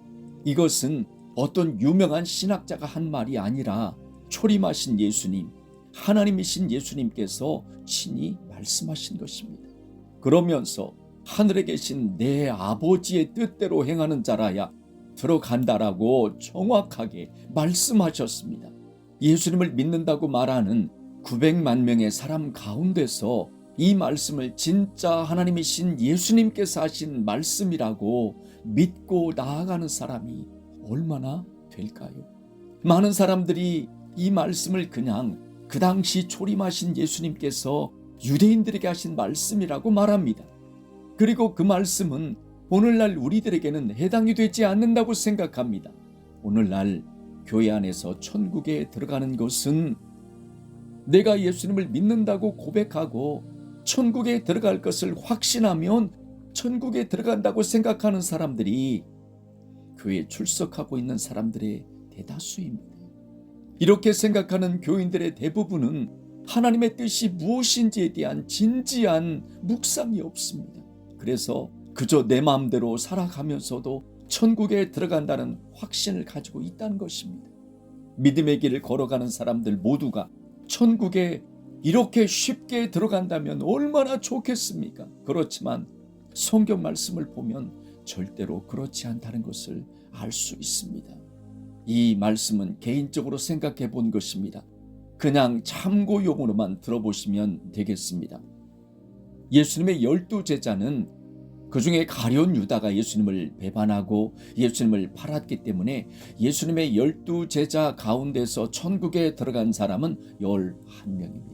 이것은 어떤 유명한 신학자가 한 말이 아니라 초림하신 예수님, 하나님이신 예수님께서 친히 말씀하신 것입니다. 그러면서 하늘에 계신 내 아버지의 뜻대로 행하는 자라야 들어간다라고 정확하게 말씀하셨습니다. 예수님을 믿는다고 말하는 900만 명의 사람 가운데서 이 말씀을 진짜 하나님이신 예수님께서 하신 말씀이라고 믿고 나아가는 사람이 얼마나 될까요? 많은 사람들이 이 말씀을 그냥 그 당시 초림하신 예수님께서 유대인들에게 하신 말씀이라고 말합니다. 그리고 그 말씀은 오늘날 우리들에게는 해당이 되지 않는다고 생각합니다. 오늘날 교회 안에서 천국에 들어가는 것은 내가 예수님을 믿는다고 고백하고 천국에 들어갈 것을 확신하면 천국에 들어간다고 생각하는 사람들이 교회에 출석하고 있는 사람들의 대다수입니다. 이렇게 생각하는 교인들의 대부분은 하나님의 뜻이 무엇인지에 대한 진지한 묵상이 없습니다. 그래서 그저 내 마음대로 살아가면서도 천국에 들어간다는 확신을 가지고 있다는 것입니다. 믿음의 길을 걸어가는 사람들 모두가 천국에 이렇게 쉽게 들어간다면 얼마나 좋겠습니까? 그렇지만 성경 말씀을 보면 절대로 그렇지 않다는 것을 알 수 있습니다. 이 말씀은 개인적으로 생각해 본 것입니다. 그냥 참고용으로만 들어보시면 되겠습니다. 예수님의 12제자는 그 중에 가룟 유다가 예수님을 배반하고 예수님을 팔았기 때문에 예수님의 12제자 가운데서 천국에 들어간 사람은 11명입니다.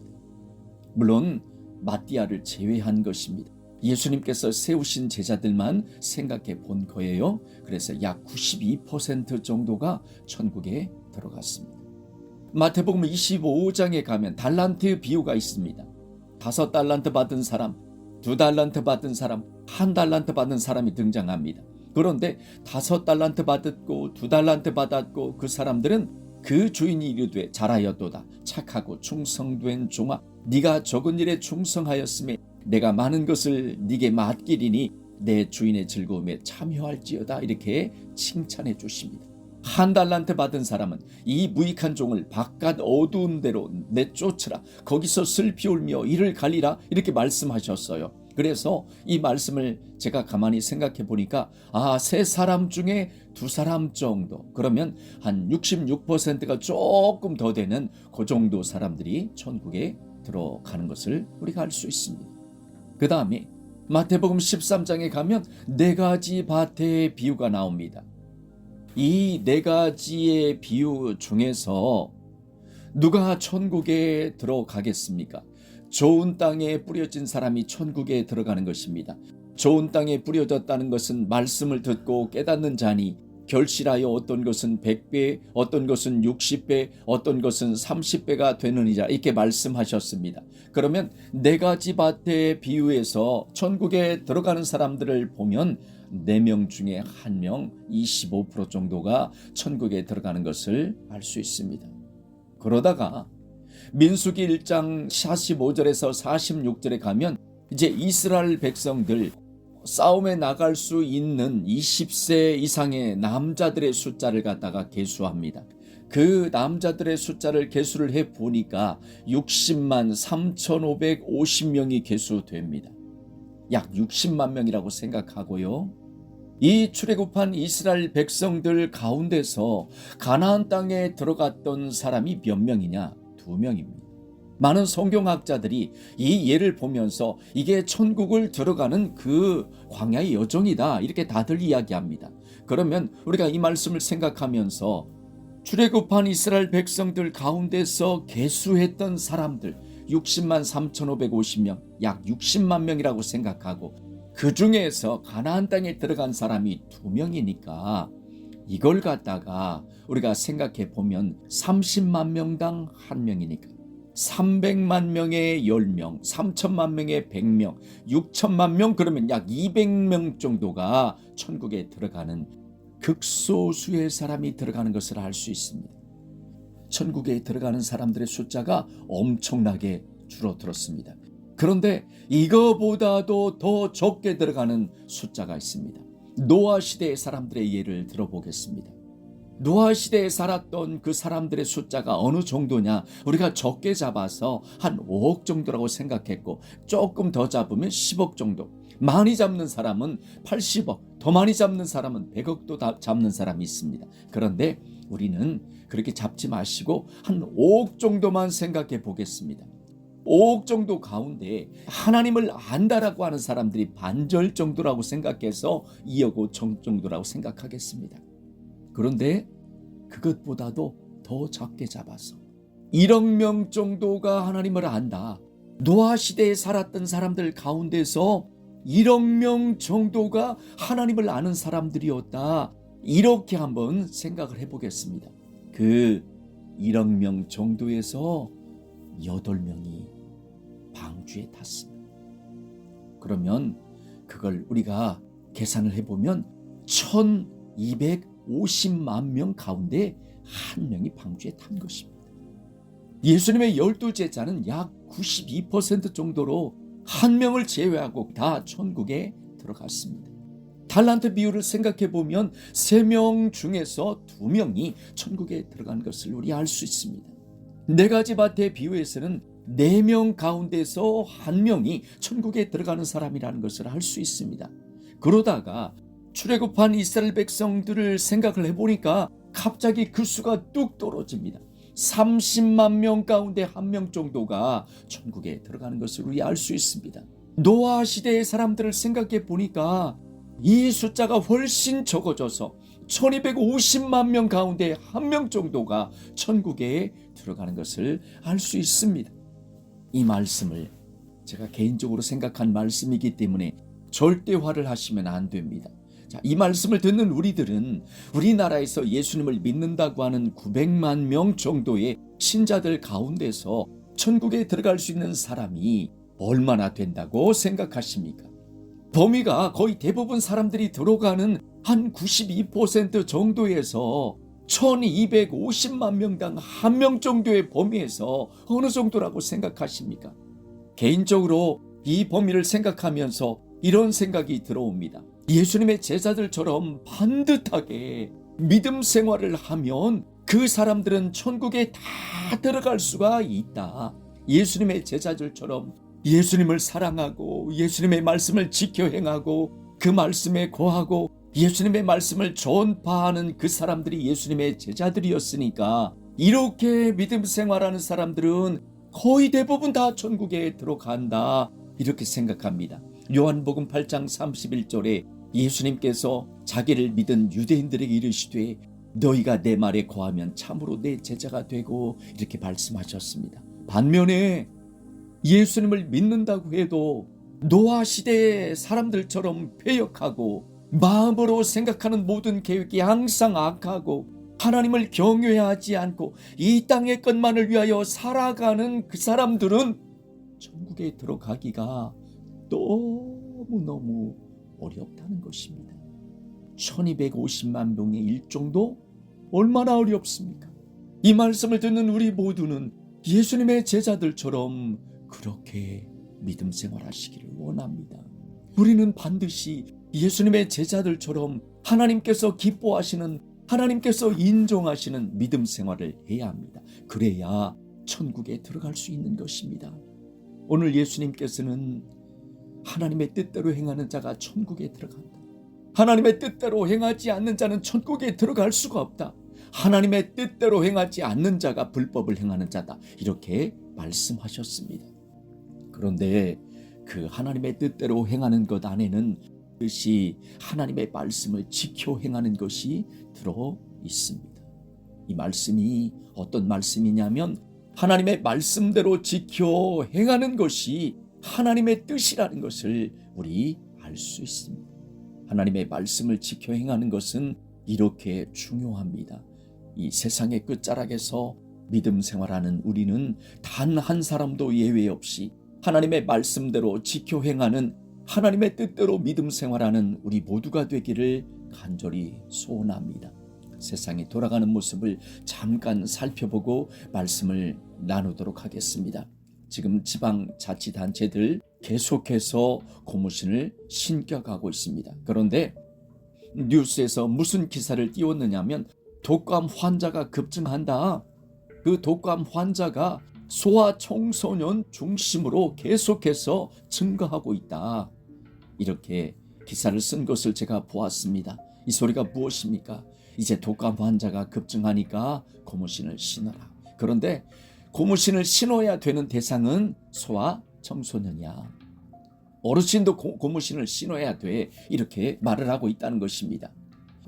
물론 마띠아를 제외한 것입니다. 예수님께서 세우신 제자들만 생각해 본 거예요. 그래서 약 92% 정도가 천국에 들어갔습니다. 마태복음 25장에 가면 달란트 비유가 있습니다. 5달란트 받은 사람, 2달란트 받은 사람, 1달란트 받은 사람이 등장합니다. 그런데 5달란트 받았고 2달란트 받았고 그 사람들은 그 주인이 이르되 잘하였도다. 착하고 충성된 종아, 네가 적은 일에 충성하였으며 내가 많은 것을 네게 맡기리니 내 주인의 즐거움에 참여할지어다. 이렇게 칭찬해 주십니다. 1달란트 받은 사람은 이 무익한 종을 바깥 어두운 데로 내쫓으라. 거기서 슬피 울며 이를 갈리라. 이렇게 말씀하셨어요. 그래서 이 말씀을 제가 가만히 생각해 보니까 3사람 중에 2사람 정도, 그러면 한 66%가 조금 더 되는 그 정도 사람들이 천국에 들어가는 것을 우리가 알 수 있습니다. 그 다음에 마태복음 13장에 가면 4가지 밭의 비유가 나옵니다. 이 4가지의 비유 중에서 누가 천국에 들어가겠습니까? 좋은 땅에 뿌려진 사람이 천국에 들어가는 것입니다. 좋은 땅에 뿌려졌다는 것은 말씀을 듣고 깨닫는 자니 결실하여 어떤 것은 100배, 어떤 것은 60배, 어떤 것은 30배가 되느니라. 이렇게 말씀하셨습니다. 그러면 4가지 밭의 비유에서 천국에 들어가는 사람들을 보면 4명 중에 1명, 25% 정도가 천국에 들어가는 것을 알 수 있습니다. 그러다가 민수기 1장 45절에서 46절에 가면 이제 이스라엘 백성들 싸움에 나갈 수 있는 20세 이상의 남자들의 숫자를 갖다가 계수합니다. 그 남자들의 숫자를 계수를 해 보니까 60만 3,550명이 계수됩니다. 약 60만 명이라고 생각하고요. 이 출애굽한 이스라엘 백성들 가운데서 가나안 땅에 들어갔던 사람이 몇 명이냐? 2명입니다. 많은 성경학자들이 이 예를 보면서 이게 천국을 들어가는 그 광야의 여정이다, 이렇게 다들 이야기합니다. 그러면 우리가 이 말씀을 생각하면서 출애굽한 이스라엘 백성들 가운데서 계수했던 사람들 60만 3,550명, 약 60만 명이라고 생각하고 그 중에서 가나안 땅에 들어간 사람이 2명이니까 이걸 갖다가 우리가 생각해 보면 30만 명당 1명이니까 300만 명에 10명, 3천만 명에 100명, 6천만 명, 그러면 약 200명 정도가 천국에 들어가는 극소수의 사람이 들어가는 것을 알 수 있습니다. 천국에 들어가는 사람들의 숫자가 엄청나게 줄어들었습니다. 그런데 이거보다도 더 적게 들어가는 숫자가 있습니다. 노아 시대의 사람들의 예를 들어보겠습니다. 노아 시대에 살았던 그 사람들의 숫자가 어느 정도냐? 우리가 적게 잡아서 한 5억 정도라고 생각했고 조금 더 잡으면 10억 정도, 많이 잡는 사람은 80억, 더 많이 잡는 사람은 100억도 잡는 사람이 있습니다. 그런데 우리는 그렇게 잡지 마시고 한 5억 정도만 생각해 보겠습니다. 5억 정도 가운데 하나님을 안다라고 하는 사람들이 반절 정도라고 생각해서 2억 5천 정도라고 생각하겠습니다. 그런데 그것보다도 더 적게 잡아서 1억 명 정도가 하나님을 안다. 노아 시대에 살았던 사람들 가운데서 1억 명 정도가 하나님을 아는 사람들이었다. 이렇게 한번 생각을 해보겠습니다. 그 1억 명 정도에서 8명이 방주에 탔습니다. 그러면 그걸 우리가 계산을 해보면 1250만 명 가운데 1명이 방주에 탄 것입니다. 예수님의 12제자는 약 92% 정도로 1명을 제외하고 다 천국에 들어갔습니다. 달란트 비유를 생각해 보면 3명 중에서 2명이 천국에 들어간 것을 우리 알 수 있습니다. 4가지 밭의 비유에서는 4명 가운데서 1명이 천국에 들어가는 사람이라는 것을 알 수 있습니다. 그러다가 출애굽한 이스라엘 백성들을 생각을 해보니까 갑자기 그 수가 뚝 떨어집니다. 30만 명 가운데 1명 정도가 천국에 들어가는 것을 우리 알 수 있습니다. 노아 시대의 사람들을 생각해 보니까 이 숫자가 훨씬 적어져서 1250만 명 가운데 1명 정도가 천국에 들어가는 것을 알 수 있습니다. 이 말씀을 제가 개인적으로 생각한 말씀이기 때문에 절대 화를 하시면 안 됩니다. 자, 이 말씀을 듣는 우리들은 우리나라에서 예수님을 믿는다고 하는 900만 명 정도의 신자들 가운데서 천국에 들어갈 수 있는 사람이 얼마나 된다고 생각하십니까? 범위가 거의 대부분 사람들이 들어가는 한 92% 정도에서 1250만 명당 1명 정도의 범위에서 어느 정도라고 생각하십니까? 개인적으로 이 범위를 생각하면서 이런 생각이 들어옵니다. 예수님의 제자들처럼 반듯하게 믿음 생활을 하면 그 사람들은 천국에 다 들어갈 수가 있다. 예수님의 제자들처럼 예수님을 사랑하고 예수님의 말씀을 지켜 행하고 그 말씀에 거하고 예수님의 말씀을 전파하는 그 사람들이 예수님의 제자들이었으니까 이렇게 믿음 생활하는 사람들은 거의 대부분 다 천국에 들어간다. 이렇게 생각합니다. 요한복음 8장 31절에 예수님께서 자기를 믿은 유대인들에게 이르시되 너희가 내 말에 거하면 참으로 내 제자가 되고 이렇게 말씀하셨습니다. 반면에 예수님을 믿는다고 해도 노아 시대의 사람들처럼 패역하고 마음으로 생각하는 모든 계획이 항상 악하고 하나님을 경외하지 않고 이 땅의 것만을 위하여 살아가는 그 사람들은 천국에 들어가기가 너무너무 어렵다는 것입니다. 1250만 명의 일정도 얼마나 어렵습니까? 이 말씀을 듣는 우리 모두는 예수님의 제자들처럼 그렇게 믿음 생활하시기를 원합니다. 우리는 반드시 예수님의 제자들처럼 하나님께서 기뻐하시는, 하나님께서 인정하시는 믿음 생활을 해야 합니다. 그래야 천국에 들어갈 수 있는 것입니다. 오늘 예수님께서는 하나님의 뜻대로 행하는 자가 천국에 들어간다. 하나님의 뜻대로 행하지 않는 자는 천국에 들어갈 수가 없다. 하나님의 뜻대로 행하지 않는 자가 불법을 행하는 자다. 이렇게 말씀하셨습니다. 그런데 그 하나님의 뜻대로 행하는 것 안에는 뜻이 하나님의 말씀을 지켜 행하는 것이 들어 있습니다. 이 말씀이 어떤 말씀이냐면 하나님의 말씀대로 지켜 행하는 것이 하나님의 뜻이라는 것을 우리 알 수 있습니다. 하나님의 말씀을 지켜 행하는 것은 이렇게 중요합니다. 이 세상의 끝자락에서 믿음 생활하는 우리는 단 한 사람도 예외 없이 하나님의 말씀대로 지켜 행하는 하나님의 뜻대로 믿음 생활하는 우리 모두가 되기를 간절히 소원합니다. 세상이 돌아가는 모습을 잠깐 살펴보고 말씀을 나누도록 하겠습니다. 지금 지방자치단체들 계속해서 고무신을 신겨가고 있습니다. 그런데 뉴스에서 무슨 기사를 띄웠느냐면 독감 환자가 급증한다. 그 독감 환자가 소아청소년 중심으로 계속해서 증가하고 있다. 이렇게 기사를 쓴 것을 제가 보았습니다. 이 소리가 무엇입니까? 이제 독감 환자가 급증하니까 고무신을 신어라. 그런데 고무신을 신어야 되는 대상은 소아청소년이야. 어르신도 고무신을 신어야 돼. 이렇게 말을 하고 있다는 것입니다.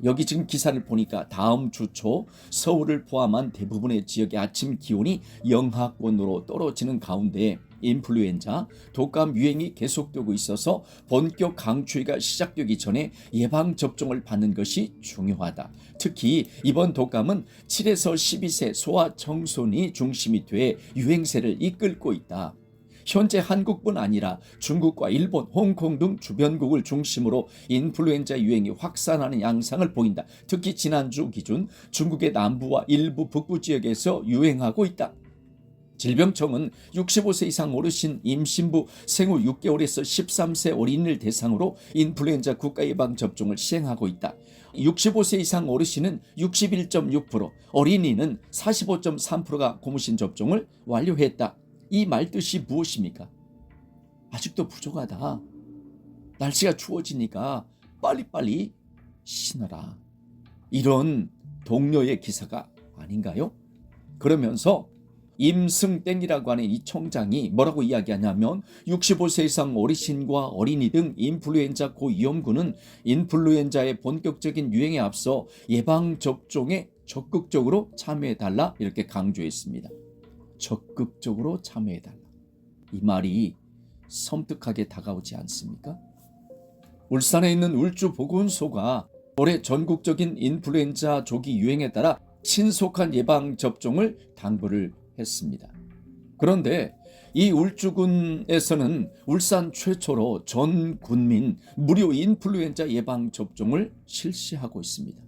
여기 지금 기사를 보니까 다음 주 초 서울을 포함한 대부분의 지역의 아침 기온이 영하권으로 떨어지는 가운데 인플루엔자, 독감 유행이 계속되고 있어서 본격 강추위가 시작되기 전에 예방접종을 받는 것이 중요하다. 특히 이번 독감은 7에서 12세 소아청소년이 중심이 돼 유행세를 이끌고 있다. 현재 한국뿐 아니라 중국과 일본, 홍콩 등 주변국을 중심으로 인플루엔자 유행이 확산하는 양상을 보인다. 특히 지난주 기준 중국의 남부와 일부 북부 지역에서 유행하고 있다. 질병청은 65세 이상 어르신, 임신부, 생후 6개월에서 13세 어린이를 대상으로 인플루엔자 국가예방접종을 시행하고 있다. 65세 이상 어르신은 61.6%, 어린이는 45.3%가 고무신 접종을 완료했다. 이 말뜻이 무엇입니까? 아직도 부족하다. 날씨가 추워지니까 빨리빨리 신어라. 이런 동료의 기사가 아닌가요? 그러면서 임승땡이라고 하는 이 총장이 뭐라고 이야기하냐면 65세 이상 어르신과 어린이 등 인플루엔자 고위험군은 인플루엔자의 본격적인 유행에 앞서 예방접종에 적극적으로 참여해달라 이렇게 강조했습니다. 적극적으로 참여해달라. 이 말이 섬뜩하게 다가오지 않습니까? 울산에 있는 울주보건소가 올해 전국적인 인플루엔자 조기 유행에 따라 신속한 예방접종을 당부를 했습니다. 그런데 이 울주군에서는 울산 최초로 전 군민 무료 인플루엔자 예방접종을 실시하고 있습니다.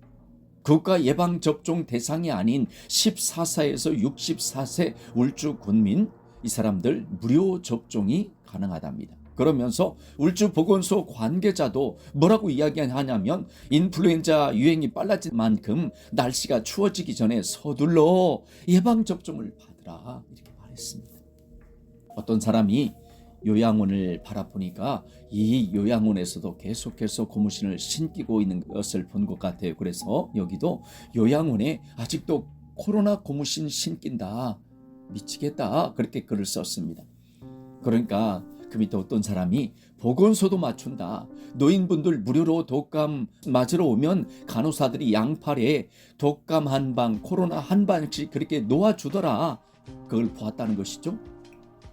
국가 예방접종 대상이 아닌 14세에서 64세 울주군민, 이 사람들 무료 접종이 가능하답니다. 그러면서 울주보건소 관계자도 뭐라고 이야기하냐면 인플루엔자 유행이 빨라진 만큼 날씨가 추워지기 전에 서둘러 예방접종을 받으라 이렇게 말했습니다. 어떤 사람이 요양원을 바라보니까 이 요양원에서도 계속해서 고무신을 신기고 있는 것을 본 것 같아요. 그래서 여기도 요양원에 아직도 코로나 고무신 신긴다. 미치겠다. 그렇게 글을 썼습니다. 그러니까 그 밑에 어떤 사람이 보건소도 맞춘다. 노인분들 무료로 독감 맞으러 오면 간호사들이 양팔에 독감 한 방, 코로나 한 방씩 그렇게 놓아주더라. 그걸 보았다는 것이죠.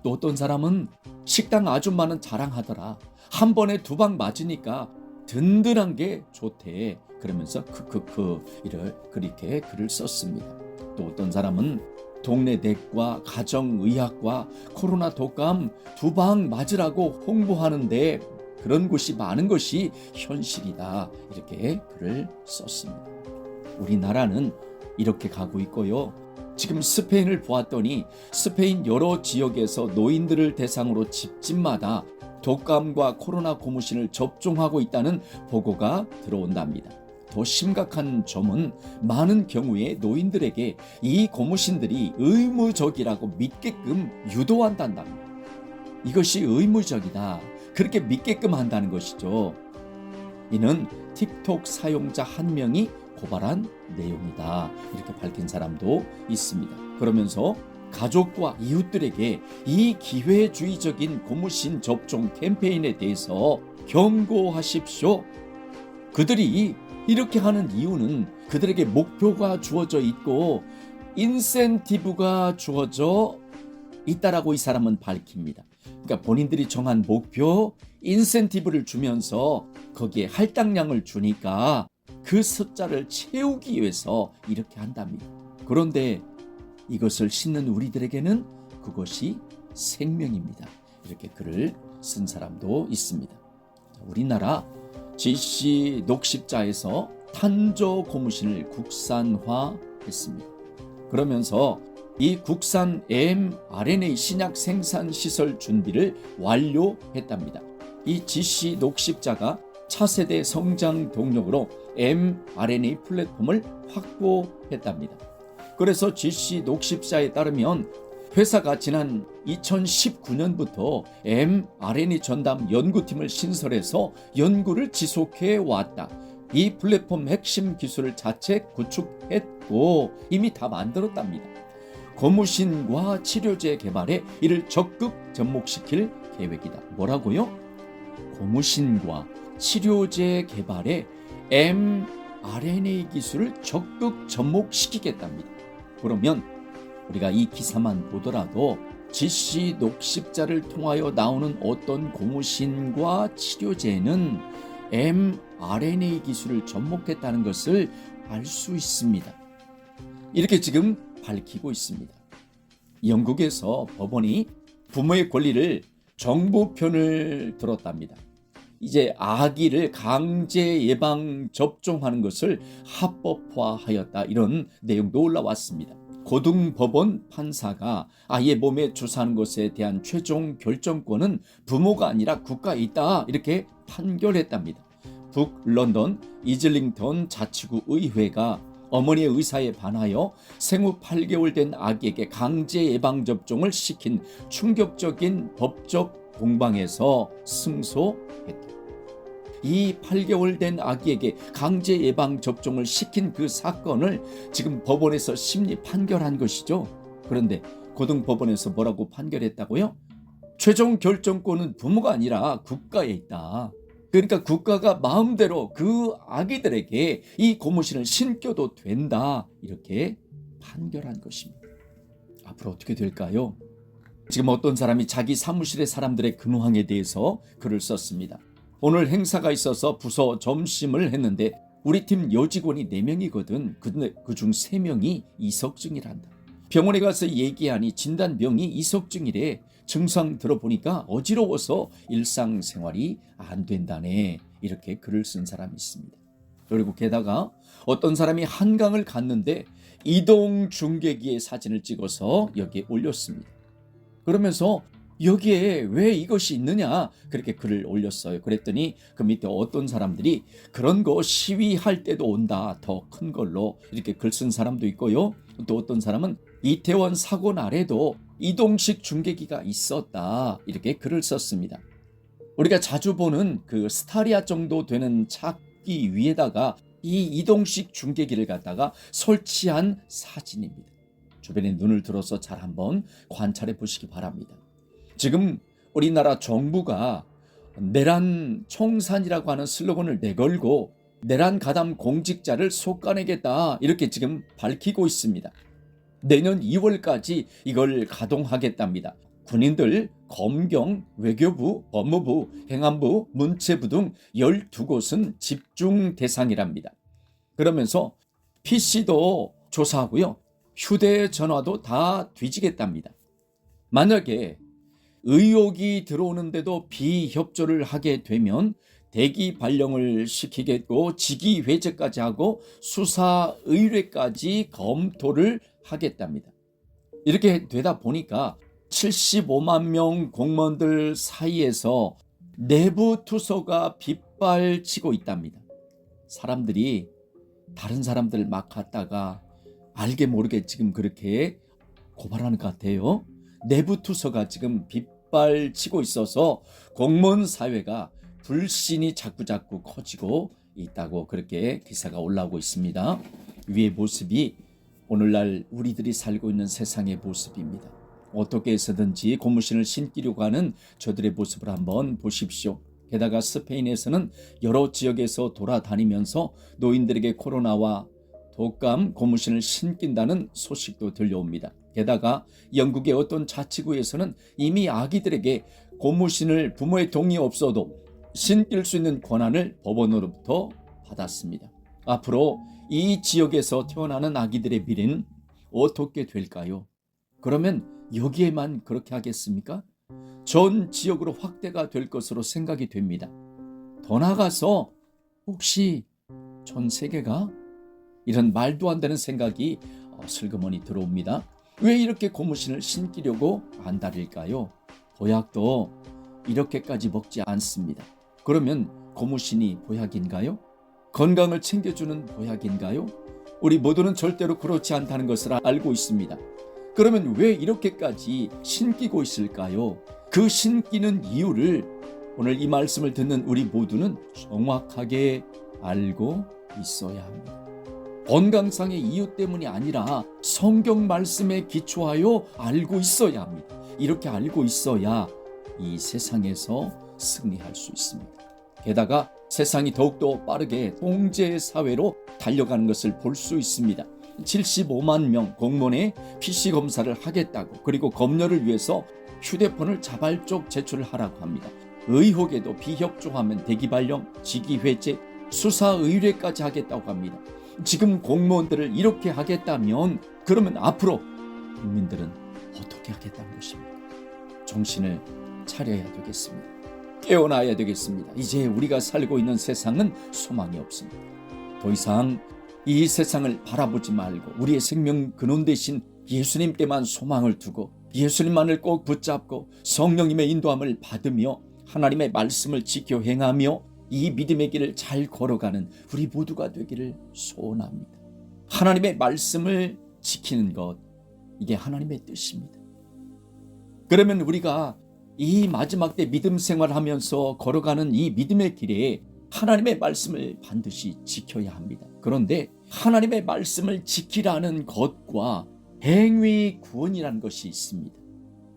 또 어떤 사람은 식당 아줌마는 자랑하더라. 한 번에 2방 맞으니까 든든한 게 좋대. 그러면서 크크크 그렇게 글을 썼습니다. 또 어떤 사람은 동네 댁과 가정의학과 코로나 독감 2방 맞으라고 홍보하는데 그런 곳이 많은 것이 현실이다. 이렇게 글을 썼습니다. 우리나라는 이렇게 가고 있고요. 지금 스페인을 보았더니 스페인 여러 지역에서 노인들을 대상으로 집집마다 독감과 코로나 고무신을 접종하고 있다는 보고가 들어온답니다. 더 심각한 점은 많은 경우에 노인들에게 이 고무신들이 의무적이라고 믿게끔 유도한단다. 이것이 의무적이다. 그렇게 믿게끔 한다는 것이죠. 이는 틱톡 사용자 한 명이 고발한 내용이다. 이렇게 밝힌 사람도 있습니다. 그러면서 가족과 이웃들에게 이 기회주의적인 고무신 접종 캠페인에 대해서 경고하십시오. 그들이 이렇게 하는 이유는 그들에게 목표가 주어져 있고 인센티브가 주어져 있다라고 이 사람은 밝힙니다. 그러니까 본인들이 정한 목표, 인센티브를 주면서 거기에 할당량을 주니까 그 숫자를 채우기 위해서 이렇게 한답니다. 그런데 이것을 신는 우리들에게는 그것이 생명입니다. 이렇게 글을 쓴 사람도 있습니다. 우리나라 GC 녹십자에서 탄저 고무신을 국산화했습니다. 그러면서 이 국산 mRNA 신약 생산 시설 준비를 완료했답니다. 이 GC 녹십자가 차세대 성장 동력으로 mRNA 플랫폼을 확보했답니다. 그래서 GC 녹십자에 따르면 회사가 지난 2019년부터 mRNA 전담 연구팀을 신설해서 연구를 지속해 왔다. 이 플랫폼 핵심 기술을 자체 구축했고 이미 다 만들었답니다. 고무신과 치료제 개발에 이를 적극 접목시킬 계획이다. 뭐라고요? 고무신과 치료제 개발에 mRNA 기술을 적극 접목시키겠답니다. 그러면 우리가 이 기사만 보더라도 GC 녹십자를 통하여 나오는 어떤 고무신과 치료제는 mRNA 기술을 접목했다는 것을 알 수 있습니다. 이렇게 지금 밝히고 있습니다. 영국에서 법원이 부모의 권리를 정부 편을 들었답니다. 이제 아기를 강제 예방 접종하는 것을 합법화하였다. 이런 내용도 올라왔습니다. 고등법원 판사가 아이의 몸에 주사하는 것에 대한 최종 결정권은 부모가 아니라 국가에 있다. 이렇게 판결했답니다. 북런던 이즐링턴 자치구 의회가 어머니의 의사에 반하여 생후 8개월 된 아기에게 강제 예방접종을 시킨 충격적인 법적 공방에서 승소했다. 이 8개월 된 아기에게 강제 예방접종을 시킨 그 사건을 지금 법원에서 심리 판결한 것이죠. 그런데 고등법원에서 뭐라고 판결했다고요? 최종 결정권은 부모가 아니라 국가에 있다. 그러니까 국가가 마음대로 그 아기들에게 이 고무신을 신겨도 된다. 이렇게 판결한 것입니다. 앞으로 어떻게 될까요? 지금 어떤 사람이 자기 사무실의 사람들의 근황에 대해서 글을 썼습니다. 오늘 행사가 있어서 부서 점심을 했는데 우리 팀 여직원이 4명이거든. 근데 그중 3명이 이석증이란다. 병원에 가서 얘기하니 진단병이 이석증이래. 증상 들어보니까 어지러워서 일상생활이 안 된다네. 이렇게 글을 쓴 사람이 있습니다. 그리고 게다가 어떤 사람이 한강을 갔는데 이동 중계기의 사진을 찍어서 여기에 올렸습니다. 그러면서 여기에 왜 이것이 있느냐 그렇게 글을 올렸어요. 그랬더니 그 밑에 어떤 사람들이 그런 거 시위할 때도 온다. 더 큰 걸로 이렇게 글 쓴 사람도 있고요. 또 어떤 사람은 이태원 사고 날에도 이동식 중계기가 있었다. 이렇게 글을 썼습니다. 우리가 자주 보는 그 스타리아 정도 되는 차기 위에다가 이 이동식 중계기를 갖다가 설치한 사진입니다. 주변에 눈을 들어서 잘 한번 관찰해 보시기 바랍니다. 지금 우리나라 정부가 내란 청산이라고 하는 슬로건을 내걸고 내란 가담 공직자를 솎아내겠다 이렇게 지금 밝히고 있습니다. 내년 2월까지 이걸 가동하겠답니다. 군인들, 검경, 외교부, 법무부, 행안부, 문체부 등 12곳은 집중 대상이랍니다. 그러면서 PC도 조사하고요. 휴대전화도 다 뒤지겠답니다. 만약에 의혹이 들어오는데도 비협조를 하게 되면 대기 발령을 시키겠고 직위회제까지 하고 수사 의뢰까지 검토를 하겠답니다. 이렇게 되다 보니까 75만 명 공무원들 사이에서 내부 투서가 빗발치고 있답니다. 사람들이 다른 사람들 막 갔다가 알게 모르게 지금 그렇게 고발하는 것 같아요. 내부 투서가 지금 빗발치고 있어서 공무원 사회가 불신이 자꾸자꾸 커지고 있다고 그렇게 기사가 올라오고 있습니다. 위의 모습이 오늘날 우리들이 살고 있는 세상의 모습입니다. 어떻게 해서든지 고무신을 신기려고 하는 저들의 모습을 한번 보십시오. 게다가 스페인에서는 여러 지역에서 돌아다니면서 노인들에게 코로나와 독감 고무신을 신긴다는 소식도 들려옵니다. 게다가 영국의 어떤 자치구에서는 이미 아기들에게 고무신을 부모의 동의 없어도 신길 수 있는 권한을 법원으로부터 받았습니다. 앞으로 이 지역에서 태어나는 아기들의 미래는 어떻게 될까요? 그러면 여기에만 그렇게 하겠습니까? 전 지역으로 확대가 될 것으로 생각이 됩니다. 더 나아가서 혹시 전 세계가? 이런 말도 안 되는 생각이 슬그머니 들어옵니다. 왜 이렇게 고무신을 신기려고 안달일까요? 보약도 이렇게까지 먹지 않습니다. 그러면 고무신이 보약인가요? 건강을 챙겨주는 보약인가요? 우리 모두는 절대로 그렇지 않다는 것을 알고 있습니다. 그러면 왜 이렇게까지 신기고 있을까요? 그 신기는 이유를 오늘 이 말씀을 듣는 우리 모두는 정확하게 알고 있어야 합니다. 건강상의 이유 때문이 아니라 성경 말씀에 기초하여 알고 있어야 합니다. 이렇게 알고 있어야 이 세상에서 승리할 수 있습니다. 게다가 세상이 더욱더 빠르게 통제 사회로 달려가는 것을 볼 수 있습니다. 75만 명 공무원의 PC 검사를 하겠다고, 그리고 검열을 위해서 휴대폰을 자발적 제출을 하라고 합니다. 의혹에도 비협조하면 대기 발령, 직위 회제, 수사 의뢰까지 하겠다고 합니다. 지금 공무원들을 이렇게 하겠다면 그러면 앞으로 국민들은 어떻게 하겠다는 것입니까? 정신을 차려야 되겠습니다. 깨어나야 되겠습니다. 이제 우리가 살고 있는 세상은 소망이 없습니다. 더 이상 이 세상을 바라보지 말고 우리의 생명 근원 되신 예수님께만 소망을 두고 예수님만을 꼭 붙잡고 성령님의 인도함을 받으며 하나님의 말씀을 지켜 행하며 이 믿음의 길을 잘 걸어가는 우리 모두가 되기를 소원합니다. 하나님의 말씀을 지키는 것, 이게 하나님의 뜻입니다. 그러면 우리가 이 마지막 때 믿음 생활하면서 걸어가는 이 믿음의 길에 하나님의 말씀을 반드시 지켜야 합니다. 그런데 하나님의 말씀을 지키라는 것과 행위 구원이라는 것이 있습니다.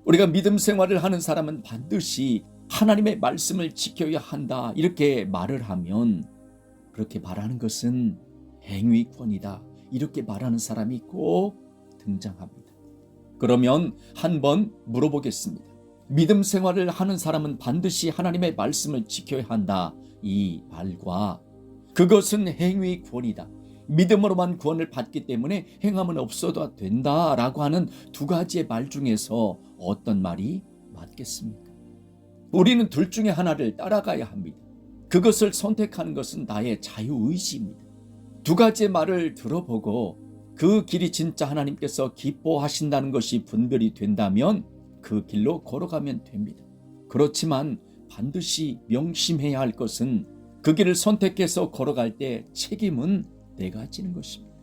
우리가 믿음 생활을 하는 사람은 반드시 하나님의 말씀을 지켜야 한다 이렇게 말을 하면, 그렇게 말하는 것은 행위 구원이다 이렇게 말하는 사람이 꼭 등장합니다. 그러면 한번 물어보겠습니다. 믿음 생활을 하는 사람은 반드시 하나님의 말씀을 지켜야 한다. 이 말과 그것은 행위 구원이다. 믿음으로만 구원을 받기 때문에 행함은 없어도 된다라고 하는 두 가지의 말 중에서 어떤 말이 맞겠습니까? 우리는 둘 중에 하나를 따라가야 합니다. 그것을 선택하는 것은 나의 자유의지입니다. 두 가지의 말을 들어보고 그 길이 진짜 하나님께서 기뻐하신다는 것이 분별이 된다면 그 길로 걸어가면 됩니다. 그렇지만 반드시 명심해야 할 것은 그 길을 선택해서 걸어갈 때 책임은 내가 지는 것입니다.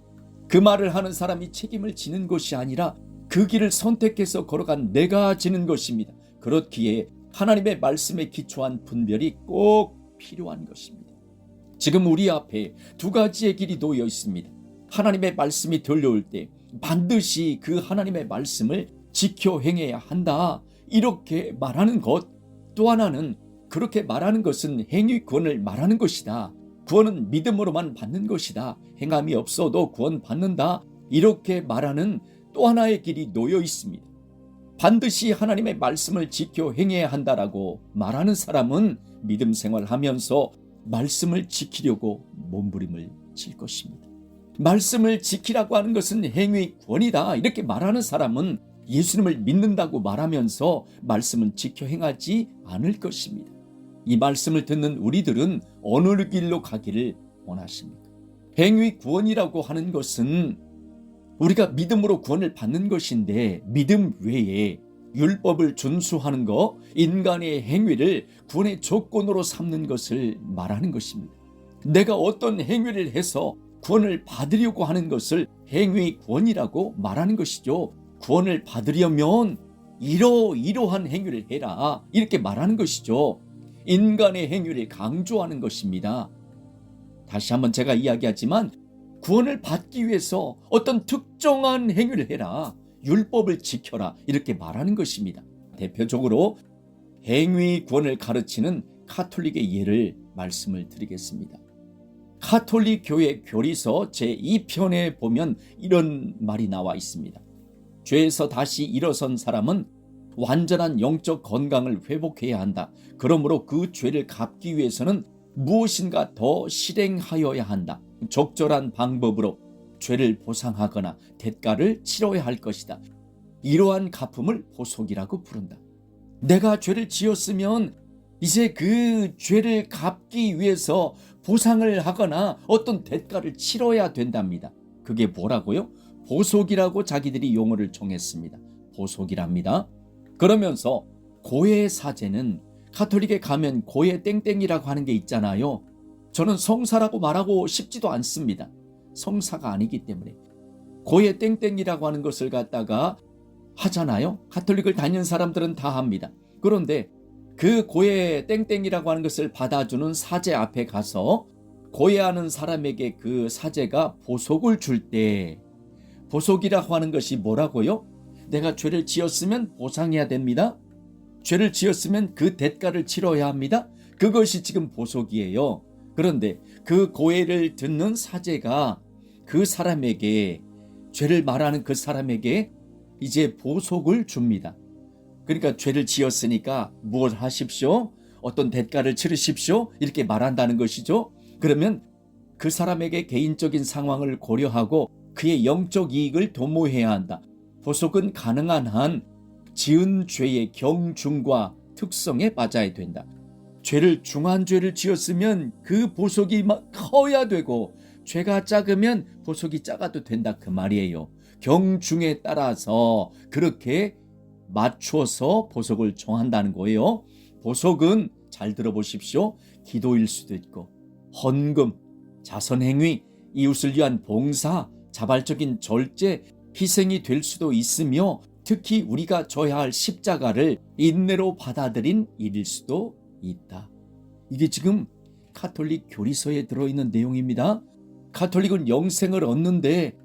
그 말을 하는 사람이 책임을 지는 것이 아니라 그 길을 선택해서 걸어간 내가 지는 것입니다. 그렇기에 하나님의 말씀에 기초한 분별이 꼭 필요한 것입니다. 지금 우리 앞에 두 가지의 길이 놓여 있습니다. 하나님의 말씀이 들려올 때 반드시 그 하나님의 말씀을 지켜 행해야 한다. 이렇게 말하는 것. 또 하나는 그렇게 말하는 것은 행위 구원을 말하는 것이다. 구원은 믿음으로만 받는 것이다. 행함이 없어도 구원 받는다. 이렇게 말하는 또 하나의 길이 놓여 있습니다. 반드시 하나님의 말씀을 지켜 행해야 한다라고 말하는 사람은 믿음 생활하면서 말씀을 지키려고 몸부림을 칠 것입니다. 말씀을 지키라고 하는 것은 행위 구원이다. 이렇게 말하는 사람은 예수님을 믿는다고 말하면서 말씀은 지켜 행하지 않을 것입니다. 이 말씀을 듣는 우리들은 어느 길로 가기를 원하십니까? 행위 구원이라고 하는 것은 우리가 믿음으로 구원을 받는 것인데 믿음 외에 율법을 준수하는 것, 인간의 행위를 구원의 조건으로 삼는 것을 말하는 것입니다. 내가 어떤 행위를 해서 구원을 받으려고 하는 것을 행위 구원이라고 말하는 것이죠. 구원을 받으려면 이러이러한 행위를 해라 이렇게 말하는 것이죠. 인간의 행위를 강조하는 것입니다. 다시 한번 제가 이야기하지만 구원을 받기 위해서 어떤 특정한 행위를 해라, 율법을 지켜라 이렇게 말하는 것입니다. 대표적으로 행위 구원을 가르치는 가톨릭의 예를 말씀을 드리겠습니다. 가톨릭 교회 교리서 제2편에 보면 이런 말이 나와 있습니다. 죄에서 다시 일어선 사람은 완전한 영적 건강을 회복해야 한다. 그러므로 그 죄를 갚기 위해서는 무엇인가 더 실행하여야 한다. 적절한 방법으로 죄를 보상하거나 대가를 치러야 할 것이다. 이러한 갚음을 보속이라고 부른다. 내가 죄를 지었으면 이제 그 죄를 갚기 위해서 보상을 하거나 어떤 대가를 치러야 된답니다. 그게 뭐라고요? 보속이라고 자기들이 용어를 정했습니다. 보속이랍니다. 그러면서 고해 사제는 가톨릭에 가면 고해 땡땡이라고 하는 게 있잖아요. 저는 성사라고 말하고 싶지도 않습니다. 성사가 아니기 때문에 고해 땡땡이라고 하는 것을 갖다가 하잖아요. 가톨릭을 다니는 사람들은 다 합니다. 그런데 그 고해 땡땡이라고 하는 것을 받아주는 사제 앞에 가서 고해하는 사람에게 그 사제가 보속을 줄 때 보속이라고 하는 것이 뭐라고요? 내가 죄를 지었으면 보상해야 됩니다. 죄를 지었으면 그 대가를 치러야 합니다. 그것이 지금 보속이에요. 그런데 그 고해를 듣는 사제가 그 사람에게, 죄를 말하는 그 사람에게 이제 보속을 줍니다. 그러니까 죄를 지었으니까 무엇을 하십시오? 어떤 대가를 치르십시오? 이렇게 말한다는 것이죠. 그러면 그 사람에게 개인적인 상황을 고려하고 그의 영적 이익을 도모해야 한다. 보속은 가능한 한 지은 죄의 경중과 특성에 맞아야 된다. 중한 죄를 지었으면 그 보속이 막 커야 되고 죄가 작으면 보속이 작아도 된다 그 말이에요. 경중에 따라서 그렇게 맞춰서 보속을 정한다는 거예요. 보속은 잘 들어보십시오. 기도일 수도 있고 헌금, 자선행위, 이웃을 위한 봉사, 자발적인 절제, 희생이 될 수도 있으며 특히 우리가 져야 할 십자가를 인내로 받아들인 일일 수도 있다. 이게 지금 가톨릭 교리서에 들어있는 내용입니다. 가톨릭은 영생을 얻는데,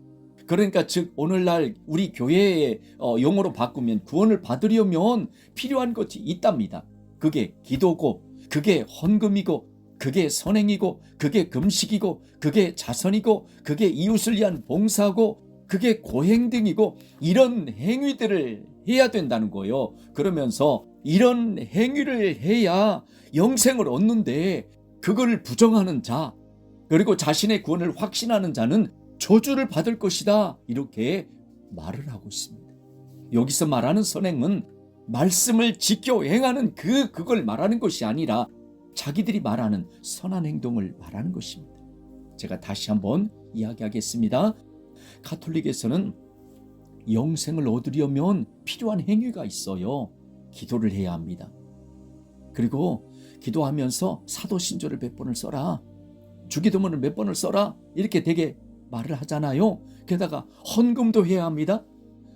그러니까 즉 오늘날 우리 교회의 용어로 바꾸면 구원을 받으려면 필요한 것이 있답니다. 그게 기도고, 그게 헌금이고, 그게 선행이고, 그게 금식이고, 그게 자선이고, 그게 이웃을 위한 봉사고, 그게 고행등이고 이런 행위들을 해야 된다는 거예요. 그러면서 이런 행위를 해야 영생을 얻는데 그걸 부정하는 자, 그리고 자신의 구원을 확신하는 자는 저주를 받을 것이다. 이렇게 말을 하고 있습니다. 여기서 말하는 선행은 말씀을 지켜 행하는 그걸 말하는 것이 아니라 자기들이 말하는 선한 행동을 말하는 것입니다. 제가 다시 한번 이야기하겠습니다. 가톨릭에서는 영생을 얻으려면 필요한 행위가 있어요. 기도를 해야 합니다. 그리고 기도하면서 사도신조를 몇 번을 써라, 주기도문을 몇 번을 써라, 이렇게 되게 말을 하잖아요. 게다가 헌금도 해야 합니다.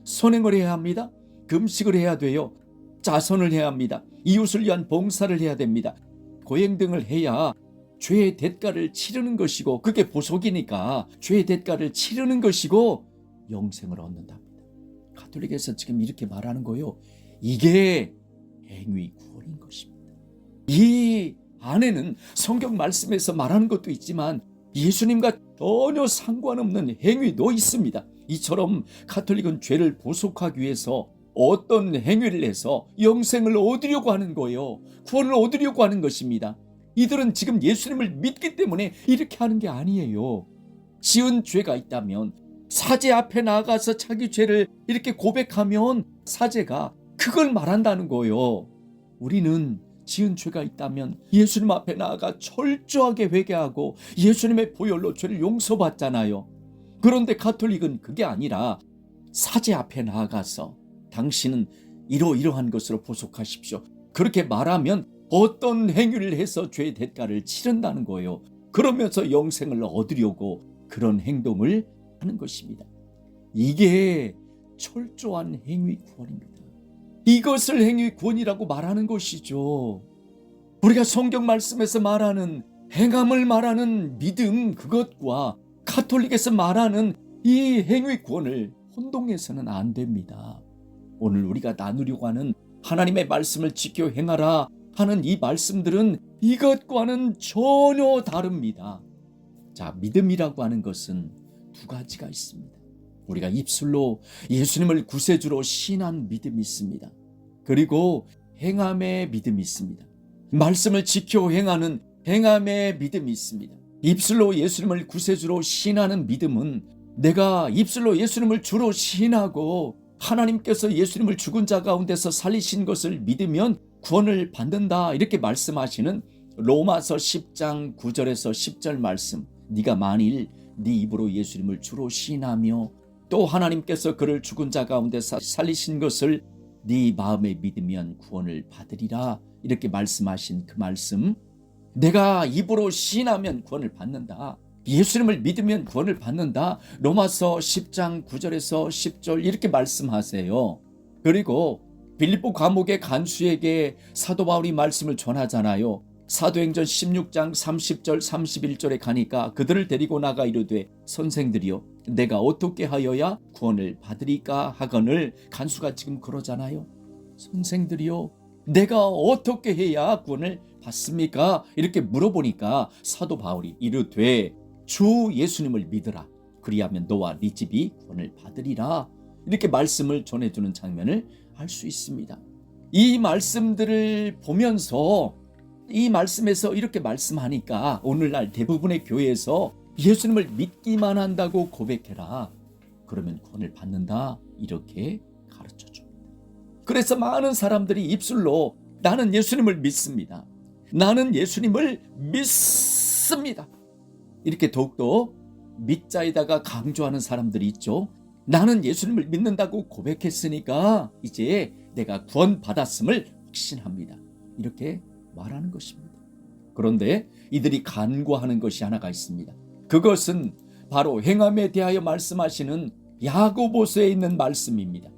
선행을 해야 합니다. 금식을 해야 돼요. 자선을 해야 합니다. 이웃을 위한 봉사를 해야 됩니다. 고행 등을 해야 죄의 대가를 치르는 것이고, 그게 보석이니까 죄의 대가를 치르는 것이고 영생을 얻는답니다. 가톨릭에서 지금 이렇게 말하는 거요. 이게 행위 구원인 것입니다. 이 안에는 성경 말씀에서 말하는 것도 있지만 예수님과 전혀 상관없는 행위도 있습니다. 이처럼 가톨릭은 죄를 보속하기 위해서 어떤 행위를 해서 영생을 얻으려고 하는 거예요. 구원을 얻으려고 하는 것입니다. 이들은 지금 예수님을 믿기 때문에 이렇게 하는 게 아니에요. 지은 죄가 있다면 사제 앞에 나가서 자기 죄를 이렇게 고백하면 사제가 그걸 말한다는 거예요. 우리는 지은 죄가 있다면 예수님 앞에 나아가 철저하게 회개하고 예수님의 보혈로 죄를 용서받잖아요. 그런데 가톨릭은 그게 아니라 사제 앞에 나아가서 당신은 이러이러한 것으로 보속하십시오. 그렇게 말하면 어떤 행위를 해서 죄의 대가를 치른다는 거예요. 그러면서 영생을 얻으려고 그런 행동을 하는 것입니다. 이게 철저한 행위 구원입니다. 이것을 행위 구원이라고 말하는 것이죠. 우리가 성경 말씀에서 말하는 행함을 말하는 믿음, 그것과 가톨릭에서 말하는 이 행위 구원을 혼동해서는 안 됩니다. 오늘 우리가 나누려고 하는 하나님의 말씀을 지켜 행하라 하는 이 말씀들은 이것과는 전혀 다릅니다. 자, 믿음이라고 하는 것은 두 가지가 있습니다. 우리가 입술로 예수님을 구세주로 신한 믿음이 있습니다. 그리고 행함의 믿음이 있습니다. 말씀을 지켜 행하는 행함의 믿음이 있습니다. 입술로 예수님을 구세주로 신하는 믿음은 내가 입술로 예수님을 주로 신하고 하나님께서 예수님을 죽은 자 가운데서 살리신 것을 믿으면 구원을 받는다, 이렇게 말씀하시는 로마서 10장 9절에서 10절 말씀, 네가 만일 네 입으로 예수님을 주로 신하며 또 하나님께서 그를 죽은 자 가운데서 살리신 것을 네 마음에 믿으면 구원을 받으리라, 이렇게 말씀하신 그 말씀, 내가 입으로 신하면 구원을 받는다, 예수님을 믿으면 구원을 받는다, 로마서 10장 9절에서 10절 이렇게 말씀하세요. 그리고 빌립보 감옥의 간수에게 사도 바울이 말씀을 전하잖아요. 사도행전 16장 30절 31절에 가니까 그들을 데리고 나가 이르되 선생들이여 내가 어떻게 하여야 구원을 받으리까 하거늘, 간수가 지금 그러잖아요. 선생들이여 내가 어떻게 해야 구원을 받습니까? 이렇게 물어보니까 사도 바울이 이르되 주 예수님을 믿으라, 그리하면 너와 네 집이 구원을 받으리라, 이렇게 말씀을 전해주는 장면을 알 수 있습니다. 이 말씀들을 보면서 이 말씀에서 이렇게 말씀하니까 오늘날 대부분의 교회에서 예수님을 믿기만 한다고 고백해라, 그러면 구원을 받는다, 이렇게 가르쳐줍니다. 그래서 많은 사람들이 입술로 나는 예수님을 믿습니다, 나는 예수님을 믿습니다, 이렇게 더욱더 믿자에다가 강조하는 사람들이 있죠. 나는 예수님을 믿는다고 고백했으니까 이제 내가 구원받았음을 확신합니다, 이렇게 말하는 것입니다. 그런데 이들이 간과하는 것이 하나가 있습니다. 그것은 바로 행함에 대하여 말씀하시는 야고보서에 있는 말씀입니다.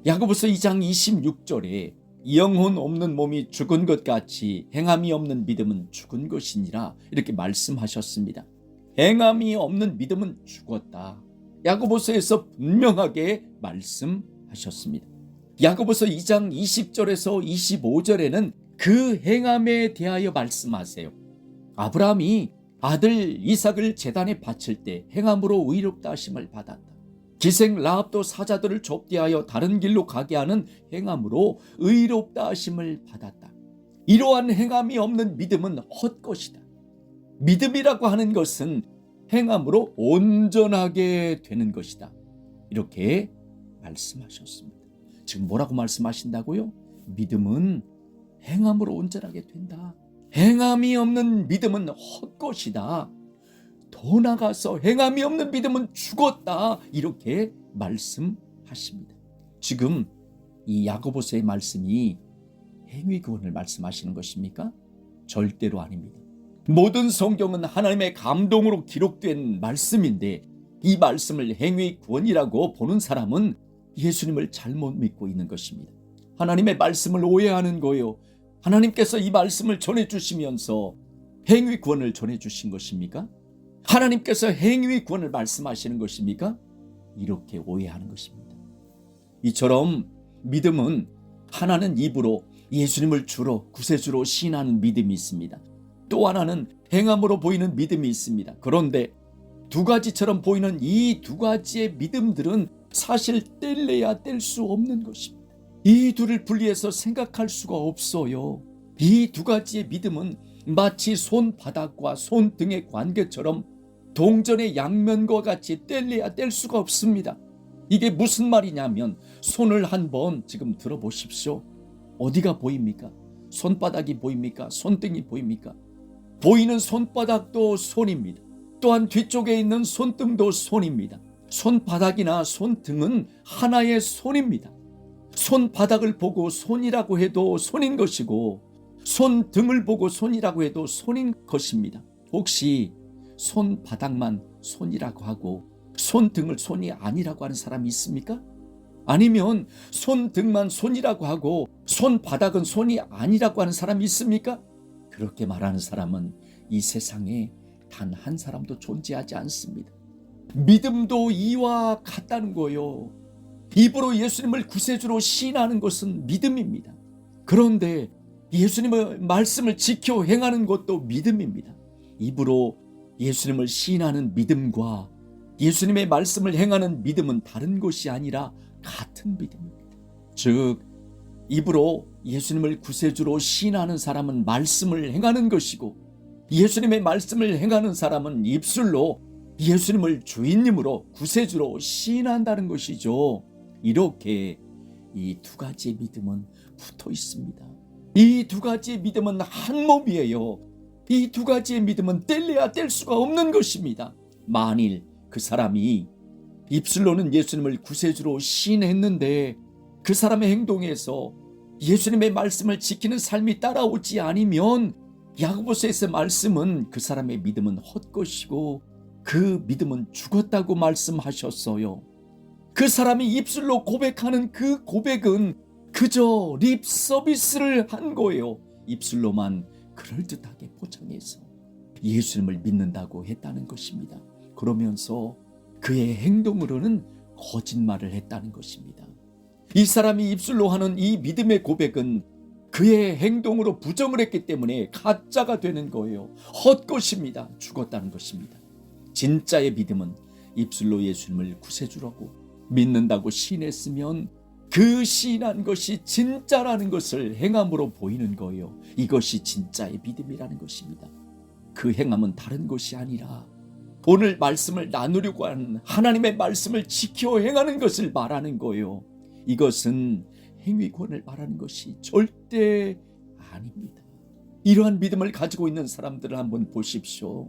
야고보서 2장 26절에 영혼 없는 몸이 죽은 것 같이 행함이 없는 믿음은 죽은 것이니라, 이렇게 말씀하셨습니다. 행함이 없는 믿음은 죽었다, 야고보서에서 분명하게 말씀하셨습니다. 야고보서 2장 20절에서 25절에는 그 행함에 대하여 말씀하세요. 아브라함이 아들 이삭을 제단에 바칠 때 행함으로 의롭다 하심을 받았다. 기생 라합도 사자들을 좁대하여 다른 길로 가게 하는 행함으로 의롭다 하심을 받았다. 이러한 행함이 없는 믿음은 헛것이다. 믿음이라고 하는 것은 행함으로 온전하게 되는 것이다. 이렇게 말씀하셨습니다. 지금 뭐라고 말씀하신다고요? 믿음은 행함으로 온전하게 된다. 행함이 없는 믿음은 헛것이다. 더 나아가서 행함이 없는 믿음은 죽었다. 이렇게 말씀하십니다. 지금 이 야고보서의 말씀이 행위 구원을 말씀하시는 것입니까? 절대로 아닙니다. 모든 성경은 하나님의 감동으로 기록된 말씀인데 이 말씀을 행위 구원이라고 보는 사람은 예수님을 잘못 믿고 있는 것입니다. 하나님의 말씀을 오해하는 거예요. 하나님께서 이 말씀을 전해주시면서 행위 구원을 전해주신 것입니까? 하나님께서 행위 구원을 말씀하시는 것입니까? 이렇게 오해하는 것입니다. 이처럼 믿음은 하나는 입으로 예수님을 주로 구세주로 시인하는 믿음이 있습니다. 또 하나는 행함으로 보이는 믿음이 있습니다. 그런데 두 가지처럼 보이는 이 두 가지의 믿음들은 사실 뗄래야 뗄 수 없는 것입니다. 이 둘을 분리해서 생각할 수가 없어요. 이 두 가지의 믿음은 마치 손바닥과 손등의 관계처럼 동전의 양면과 같이 뗄래야 뗄 수가 없습니다. 이게 무슨 말이냐면 손을 한번 지금 들어보십시오. 어디가 보입니까? 손바닥이 보입니까? 손등이 보입니까? 보이는 손바닥도 손입니다. 또한 뒤쪽에 있는 손등도 손입니다. 손바닥이나 손등은 하나의 손입니다. 손바닥을 보고 손이라고 해도 손인 것이고 손등을 보고 손이라고 해도 손인 것입니다. 혹시 손바닥만 손이라고 하고 손등을 손이 아니라고 하는 사람이 있습니까? 아니면 손등만 손이라고 하고 손바닥은 손이 아니라고 하는 사람이 있습니까? 그렇게 말하는 사람은 이 세상에 단 한 사람도 존재하지 않습니다. 믿음도 이와 같다는 거예요. 입으로 예수님을 구세주로 시인하는 것은 믿음입니다. 그런데 예수님의 말씀을 지켜 행하는 것도 믿음입니다. 입으로 예수님을 시인하는 믿음과 예수님의 말씀을 행하는 믿음은 다른 것이 아니라 같은 믿음입니다. 즉 입으로 예수님을 구세주로 시인하는 사람은 말씀을 행하는 것이고 예수님의 말씀을 행하는 사람은 입술로 예수님을 주인님으로 구세주로 시인한다는 것이죠. 이렇게 이 두 가지의 믿음은 붙어 있습니다. 이 두 가지의 믿음은 한 몸이에요. 이 두 가지의 믿음은 뗄래야 뗄 수가 없는 것입니다. 만일 그 사람이 입술로는 예수님을 구세주로 시인했는데 그 사람의 행동에서 예수님의 말씀을 지키는 삶이 따라오지 않으면 야고보서에서 말씀은 그 사람의 믿음은 헛것이고 그 믿음은 죽었다고 말씀하셨어요. 그 사람이 입술로 고백하는 그 고백은 그저 립 서비스를 한 거예요. 입술로만 그럴듯하게 포장해서 예수님을 믿는다고 했다는 것입니다. 그러면서 그의 행동으로는 거짓말을 했다는 것입니다. 이 사람이 입술로 하는 이 믿음의 고백은 그의 행동으로 부정을 했기 때문에 가짜가 되는 거예요. 헛것입니다. 죽었다는 것입니다. 진짜의 믿음은 입술로 예수님을 구세주라고 믿는다고 시인했으면 그 시인한 것이 진짜라는 것을 행함으로 보이는 거예요. 이것이 진짜의 믿음이라는 것입니다. 그 행함은 다른 것이 아니라 오늘 말씀을 나누려고 하는 하나님의 말씀을 지켜 행하는 것을 말하는 거예요. 이것은 행위권을 말하는 것이 절대 아닙니다. 이러한 믿음을 가지고 있는 사람들을 한번 보십시오.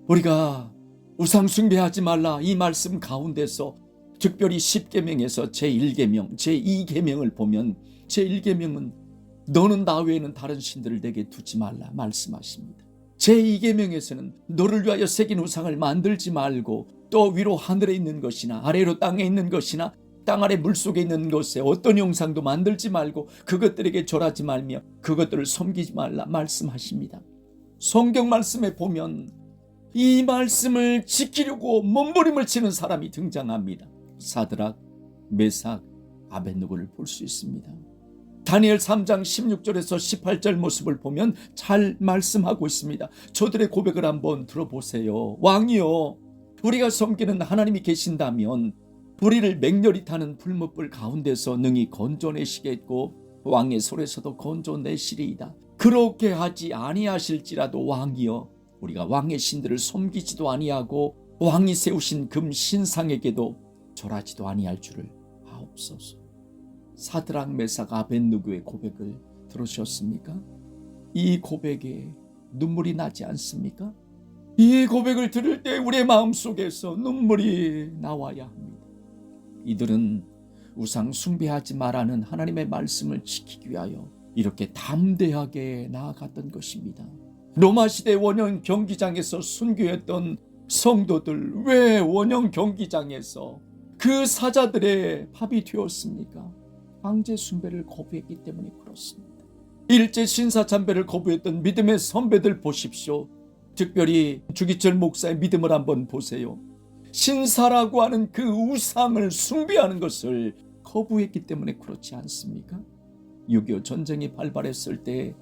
우리가 우상 숭배하지 말라 이 말씀 가운데서 특별히 10계명에서 제1계명, 제2계명을 보면 제1계명은 너는 나 외에는 다른 신들을 내게 두지 말라 말씀하십니다. 제2계명에서는 너를 위하여 새긴 우상을 만들지 말고 또 위로 하늘에 있는 것이나 아래로 땅에 있는 것이나 땅 아래 물속에 있는 것에 어떤 형상도 만들지 말고 그것들에게 절하지 말며 그것들을 섬기지 말라 말씀하십니다. 성경 말씀에 보면 이 말씀을 지키려고 몸부림을 치는 사람이 등장합니다. 사드락, 메삭, 아벳느고를 볼 수 있습니다. 다니엘 3장 16절에서 18절 모습을 보면 잘 말씀하고 있습니다. 저들의 고백을 한번 들어보세요. 왕이여, 우리가 섬기는 하나님이 계신다면 우리를 맹렬히 타는 풀무불 가운데서 능히 건져내시겠고 왕의 손에서도 건져내시리이다. 그렇게 하지 아니하실지라도 왕이여 우리가 왕의 신들을 섬기지도 아니하고 왕이 세우신 금 신상에게도 절하지도 아니할 줄을 아옵소서. 사드락 메삭 아벳느고의 고백을 들으셨습니까? 이 고백에 눈물이 나지 않습니까? 이 고백을 들을 때 우리의 마음속에서 눈물이 나와야 합니다. 이들은 우상 숭배하지 말라는 하나님의 말씀을 지키기 위하여 이렇게 담대하게 나아갔던 것입니다. 로마 시대 원형 경기장에서 순교했던 성도들 왜 원형 경기장에서 그 사자들의 밥이 되었습니까? 황제 숭배를 거부했기 때문에 그렇습니다. 일제 신사참배를 거부했던 믿음의 선배들 보십시오. 특별히 주기철 목사의 믿음을 한번 보세요. 신사라고 하는 그 우상을 숭배하는 것을 거부했기 때문에 그렇지 않습니까? 6.25 전쟁이 발발했을 때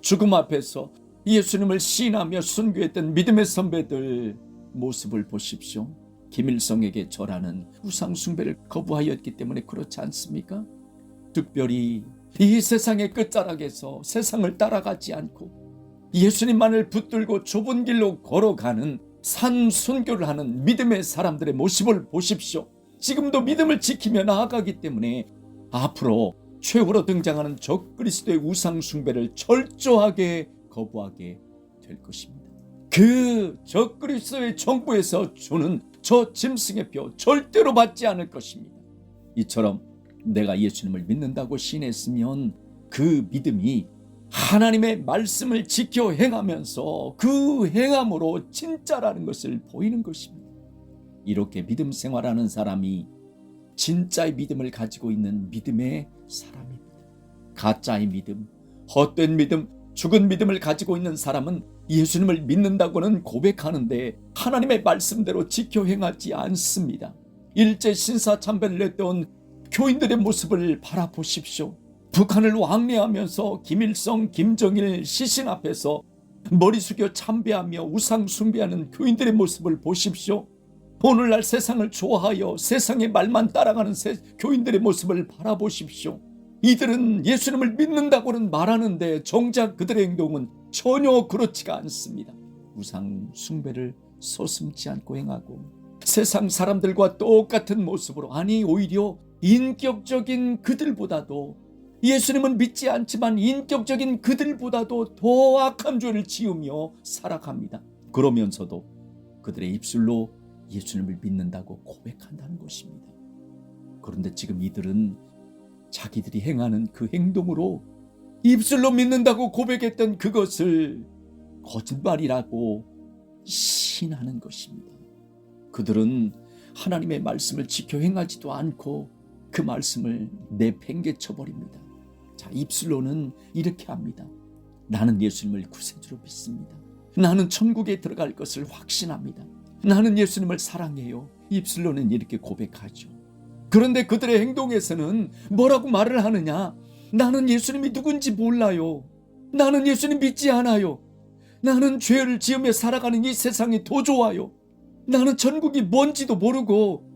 죽음 앞에서 예수님을 시인하며 순교했던 믿음의 선배들 모습을 보십시오. 김일성에게 절하는 우상 숭배를 거부하였기 때문에 그렇지 않습니까? 특별히 이 세상의 끝자락에서 세상을 따라가지 않고 예수님만을 붙들고 좁은 길로 걸어가는 산 순교를 하는 믿음의 사람들의 모습을 보십시오. 지금도 믿음을 지키며 나아가기 때문에 앞으로 최후로 등장하는 적그리스도의 우상 숭배를 철저하게 거부하게 될 것입니다. 그 적그리스도의 정부에서 주는 저 짐승의 뼈 절대로 받지 않을 것입니다. 이처럼 내가 예수님을 믿는다고 시인했으면 그 믿음이 하나님의 말씀을 지켜 행하면서 그 행함으로 진짜라는 것을 보이는 것입니다. 이렇게 믿음 생활하는 사람이 진짜의 믿음을 가지고 있는 믿음의 사람입니다. 가짜의 믿음, 헛된 믿음, 죽은 믿음을 가지고 있는 사람은 예수님을 믿는다고는 고백하는데 하나님의 말씀대로 지켜 행하지 않습니다. 일제 신사참배를 했던 교인들의 모습을 바라보십시오. 북한을 왕래하면서 김일성, 김정일 시신 앞에서 머리 숙여 참배하며 우상 숭배하는 교인들의 모습을 보십시오. 오늘날 세상을 좋아하여 세상의 말만 따라가는 교인들의 모습을 바라보십시오. 이들은 예수님을 믿는다고는 말하는데 정작 그들의 행동은 전혀 그렇지가 않습니다. 우상 숭배를 서슴지 않고 행하고 세상 사람들과 똑같은 모습으로, 아니 오히려 인격적인 그들보다도, 예수님은 믿지 않지만 인격적인 그들보다도 더 악한 죄를 지으며 살아갑니다. 그러면서도 그들의 입술로 예수님을 믿는다고 고백한다는 것입니다. 그런데 지금 이들은 자기들이 행하는 그 행동으로 입술로 믿는다고 고백했던 그것을 거짓말이라고 시인하는 것입니다. 그들은 하나님의 말씀을 지켜 행하지도 않고 그 말씀을 내팽개쳐 버립니다. 자, 입술로는 이렇게 합니다. 나는 예수님을 구세주로 믿습니다. 나는 천국에 들어갈 것을 확신합니다. 나는 예수님을 사랑해요. 입술로는 이렇게 고백하죠. 그런데 그들의 행동에서는 뭐라고 말을 하느냐? 나는 예수님이 누군지 몰라요. 나는 예수님 믿지 않아요. 나는 죄를 지으며 살아가는 이 세상이 더 좋아요. 나는 천국이 뭔지도 모르고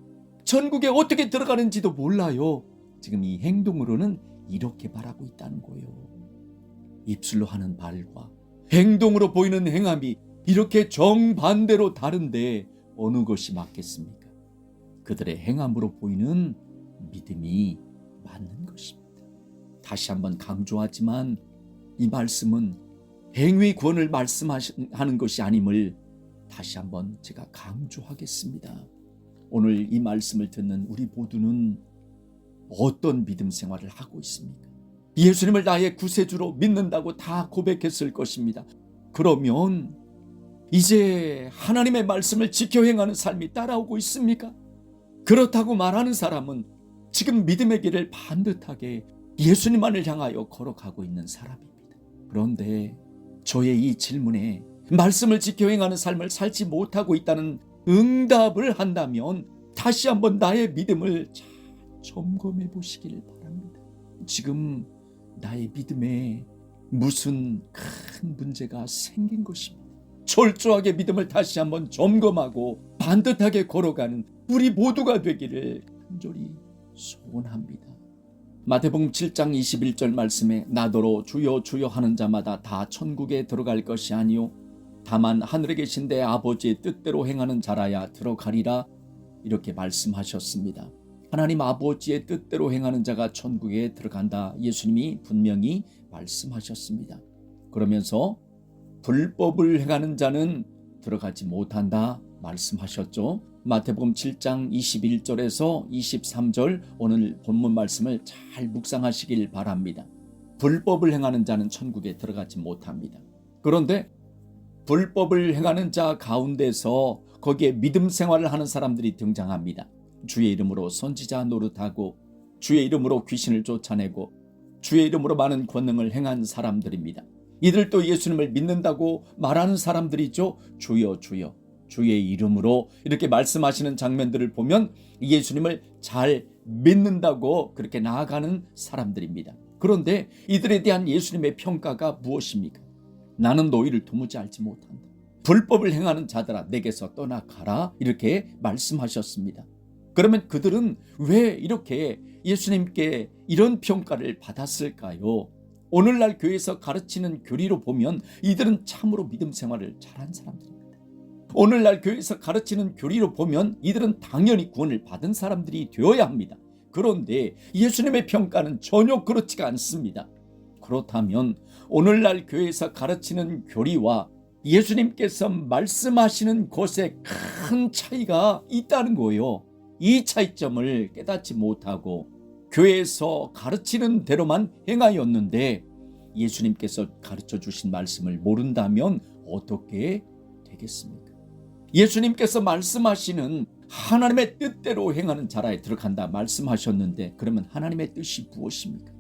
천국에 어떻게 들어가는지도 몰라요. 지금 이 행동으로는 이렇게 말하고 있다는 거예요. 입술로 하는 말과 행동으로 보이는 행함이 이렇게 정반대로 다른데 어느 것이 맞겠습니까? 그들의 행함으로 보이는 믿음이 맞는 것입니다. 다시 한번 강조하지만 이 말씀은 행위 구원을 말씀하는 것이 아님을 다시 한번 제가 강조하겠습니다. 오늘 이 말씀을 듣는 우리 모두는 어떤 믿음 생활을 하고 있습니까? 예수님을 나의 구세주로 믿는다고 다 고백했을 것입니다. 그러면 이제 하나님의 말씀을 지켜 행하는 삶이 따라오고 있습니까? 그렇다고 말하는 사람은 지금 믿음의 길을 반듯하게 예수님만을 향하여 걸어가고 있는 사람입니다. 그런데 저의 이 질문에 말씀을 지켜 행하는 삶을 살지 못하고 있다는 응답을 한다면 다시 한번 나의 믿음을 잘 점검해 보시길 바랍니다. 지금 나의 믿음에 무슨 큰 문제가 생긴 것입니다. 철저하게 믿음을 다시 한번 점검하고 반듯하게 걸어가는 우리 모두가 되기를 간절히 소원합니다. 마태복음 7장 21절 말씀에 나더러 주여 주여 하는 자마다 다 천국에 들어갈 것이 아니요 다만 하늘에 계신 내 아버지의 뜻대로 행하는 자라야 들어가리라 이렇게 말씀하셨습니다. 하나님 아버지의 뜻대로 행하는 자가 천국에 들어간다. 예수님이 분명히 말씀하셨습니다. 그러면서 불법을 행하는 자는 들어가지 못한다 말씀하셨죠. 마태복음 7장 21절에서 23절 오늘 본문 말씀을 잘 묵상하시길 바랍니다. 불법을 행하는 자는 천국에 들어가지 못합니다. 그런데 불법을 행하는 자 가운데서 거기에 믿음 생활을 하는 사람들이 등장합니다. 주의 이름으로 선지자 노릇하고 주의 이름으로 귀신을 쫓아내고 주의 이름으로 많은 권능을 행한 사람들입니다. 이들도 예수님을 믿는다고 말하는 사람들이죠. 주여 주여 주의 이름으로 이렇게 말씀하시는 장면들을 보면 예수님을 잘 믿는다고 그렇게 나아가는 사람들입니다. 그런데 이들에 대한 예수님의 평가가 무엇입니까? 나는 너희를 도무지 알지 못한다. 불법을 행하는 자들아 내게서 떠나가라 이렇게 말씀하셨습니다. 그러면 그들은 왜 이렇게 예수님께 이런 평가를 받았을까요? 오늘날 교회에서 가르치는 교리로 보면 이들은 참으로 믿음 생활을 잘한 사람들입니다. 오늘날 교회에서 가르치는 교리로 보면 이들은 당연히 구원을 받은 사람들이 되어야 합니다. 그런데 예수님의 평가는 전혀 그렇지가 않습니다. 그렇다면 오늘날 교회에서 가르치는 교리와 예수님께서 말씀하시는 것에 큰 차이가 있다는 거예요. 이 차이점을 깨닫지 못하고 교회에서 가르치는 대로만 행하였는데 예수님께서 가르쳐 주신 말씀을 모른다면 어떻게 되겠습니까? 예수님께서 말씀하시는 하나님의 뜻대로 행하는 자라에 들어간다 말씀하셨는데 그러면 하나님의 뜻이 무엇입니까?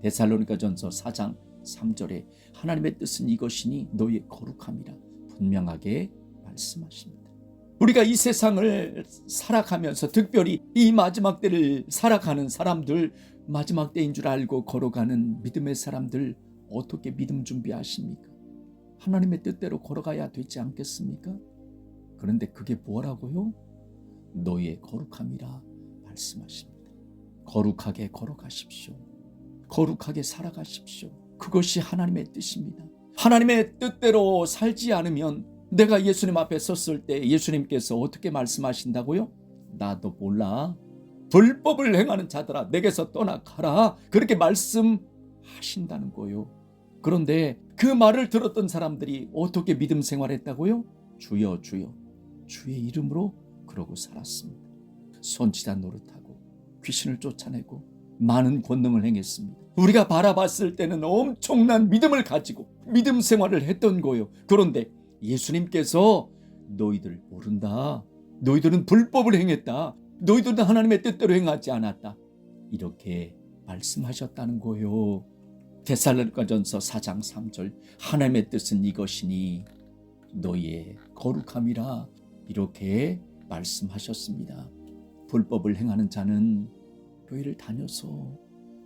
데살로니가전서 4장 3절에 하나님의 뜻은 이것이니 너희의 거룩함이라 분명하게 말씀하십니다. 우리가 이 세상을 살아가면서 특별히 이 마지막 때를 살아가는 사람들, 마지막 때인 줄 알고 걸어가는 믿음의 사람들 어떻게 믿음 준비하십니까? 하나님의 뜻대로 걸어가야 되지 않겠습니까? 그런데 그게 뭐라고요? 너희의 거룩함이라 말씀하십니다. 거룩하게 걸어가십시오. 거룩하게 살아가십시오. 그것이 하나님의 뜻입니다. 하나님의 뜻대로 살지 않으면 내가 예수님 앞에 섰을 때 예수님께서 어떻게 말씀하신다고요? 나도 몰라. 불법을 행하는 자들아 내게서 떠나가라. 그렇게 말씀하신다는 거예요. 그런데 그 말을 들었던 사람들이 어떻게 믿음 생활했다고요? 주여 주여 주의 이름으로 그러고 살았습니다. 선지자 노릇하고 귀신을 쫓아내고 많은 권능을 행했습니다. 우리가 바라봤을 때는 엄청난 믿음을 가지고 믿음 생활을 했던 거예요. 그런데 예수님께서 너희들 모른다. 너희들은 불법을 행했다. 너희들은 하나님의 뜻대로 행하지 않았다. 이렇게 말씀하셨다는 거예요. 데살로니가전서 4장 3절 하나님의 뜻은 이것이니 너희의 거룩함이라 이렇게 말씀하셨습니다. 불법을 행하는 자는 교회를 다녀서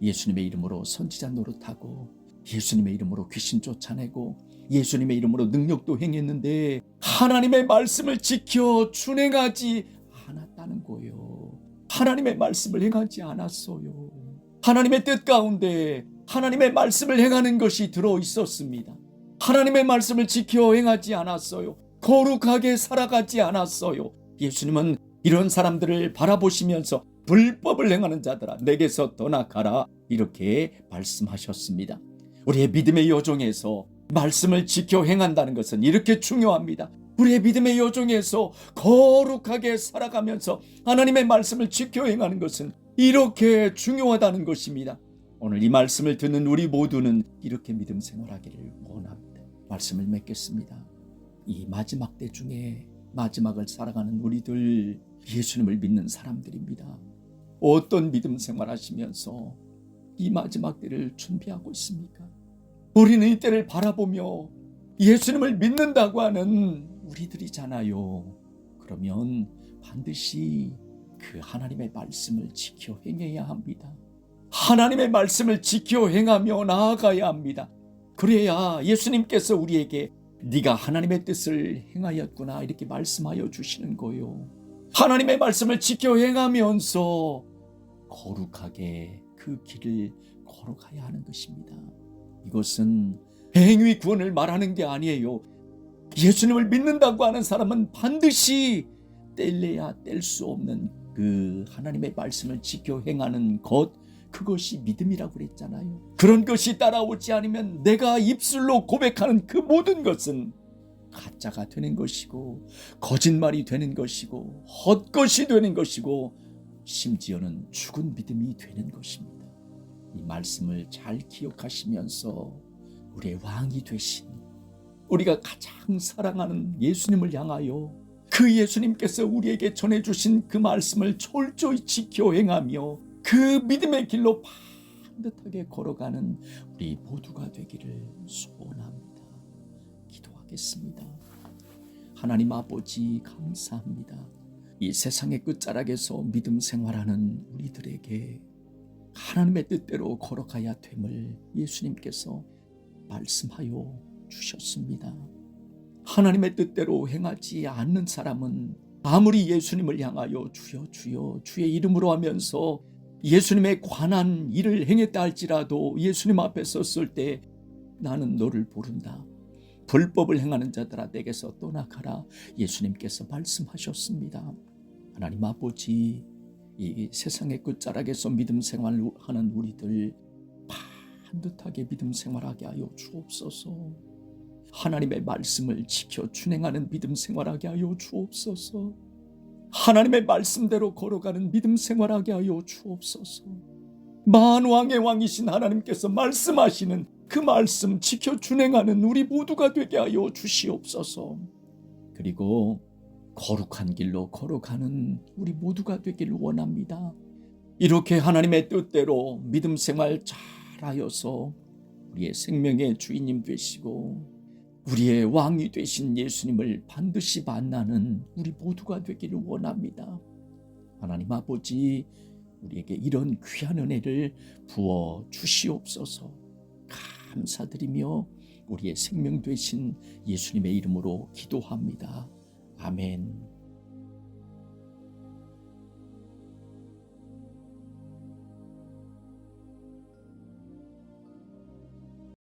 예수님의 이름으로 선지자 노릇하고 예수님의 이름으로 귀신 쫓아내고 예수님의 이름으로 능력도 행했는데 하나님의 말씀을 지켜 준행하지 않았다는 거예요. 하나님의 말씀을 행하지 않았어요. 하나님의 뜻 가운데 하나님의 말씀을 행하는 것이 들어있었습니다. 하나님의 말씀을 지켜 행하지 않았어요. 거룩하게 살아가지 않았어요. 예수님은 이런 사람들을 바라보시면서 불법을 행하는 자들아 내게서 떠나가라 이렇게 말씀하셨습니다. 우리의 믿음의 여정에서 말씀을 지켜 행한다는 것은 이렇게 중요합니다. 우리의 믿음의 여정에서 거룩하게 살아가면서 하나님의 말씀을 지켜 행하는 것은 이렇게 중요하다는 것입니다. 오늘 이 말씀을 듣는 우리 모두는 이렇게 믿음 생활하기를 원합니다. 말씀을 맺겠습니다. 이 마지막 때 중에 마지막을 살아가는 우리들 예수님을 믿는 사람들입니다. 어떤 믿음 생활하시면서 이 마지막 때를 준비하고 있습니까? 우리는 이 때를 바라보며 예수님을 믿는다고 하는 우리들이잖아요. 그러면 반드시 그 하나님의 말씀을 지켜 행해야 합니다. 하나님의 말씀을 지켜 행하며 나아가야 합니다. 그래야 예수님께서 우리에게 네가 하나님의 뜻을 행하였구나 이렇게 말씀하여 주시는 거요. 하나님의 말씀을 지켜 행하면서 거룩하게 그 길을 걸어가야 하는 것입니다. 이것은 행위 구원을 말하는 게 아니에요. 예수님을 믿는다고 하는 사람은 반드시 뗄래야 뗄 수 없는 그 하나님의 말씀을 지켜 행하는 것, 그것이 믿음이라고 그랬잖아요. 그런 것이 따라오지 않으면 내가 입술로 고백하는 그 모든 것은 가짜가 되는 것이고 거짓말이 되는 것이고 헛것이 되는 것이고 심지어는 죽은 믿음이 되는 것입니다. 이 말씀을 잘 기억하시면서 우리의 왕이 되신, 우리가 가장 사랑하는 예수님을 향하여 그 예수님께서 우리에게 전해주신 그 말씀을 철저히 지켜 행하며 그 믿음의 길로 반듯하게 걸어가는 우리 모두가 되기를 소원합니다. 기도하겠습니다. 하나님 아버지 감사합니다. 이 세상의 끝자락에서 믿음 생활하는 우리들에게 하나님의 뜻대로 걸어가야 됨을 예수님께서 말씀하여 주셨습니다. 하나님의 뜻대로 행하지 않는 사람은 아무리 예수님을 향하여 주여 주여 주의 이름으로 하면서 예수님에 관한 일을 행했다 할지라도 예수님 앞에 섰을 때 나는 너를 모른다. 불법을 행하는 자들아 내게서 떠나가라. 예수님께서 말씀하셨습니다. 하나님 아버지, 이 세상의 끝자락에서 믿음 생활하는 우리들 반듯하게 믿음 생활하게 하여 주옵소서. 하나님의 말씀을 지켜 준행하는 믿음 생활하게 하여 주옵소서. 하나님의 말씀대로 걸어가는 믿음 생활하게 하여 주옵소서. 만왕의 왕이신 하나님께서 말씀하시는 그 말씀 지켜 준행하는 우리 모두가 되게 하여 주시옵소서. 그리고 거룩한 길로 걸어가는 우리 모두가 되기를 원합니다. 이렇게 하나님의 뜻대로 믿음 생활 잘하여서 우리의 생명의 주인님 되시고 우리의 왕이 되신 예수님을 반드시 만나는 우리 모두가 되기를 원합니다. 하나님 아버지, 우리에게 이런 귀한 은혜를 부어 주시옵소서. 감사드리며 우리의 생명 되신 예수님의 이름으로 기도합니다. 아멘.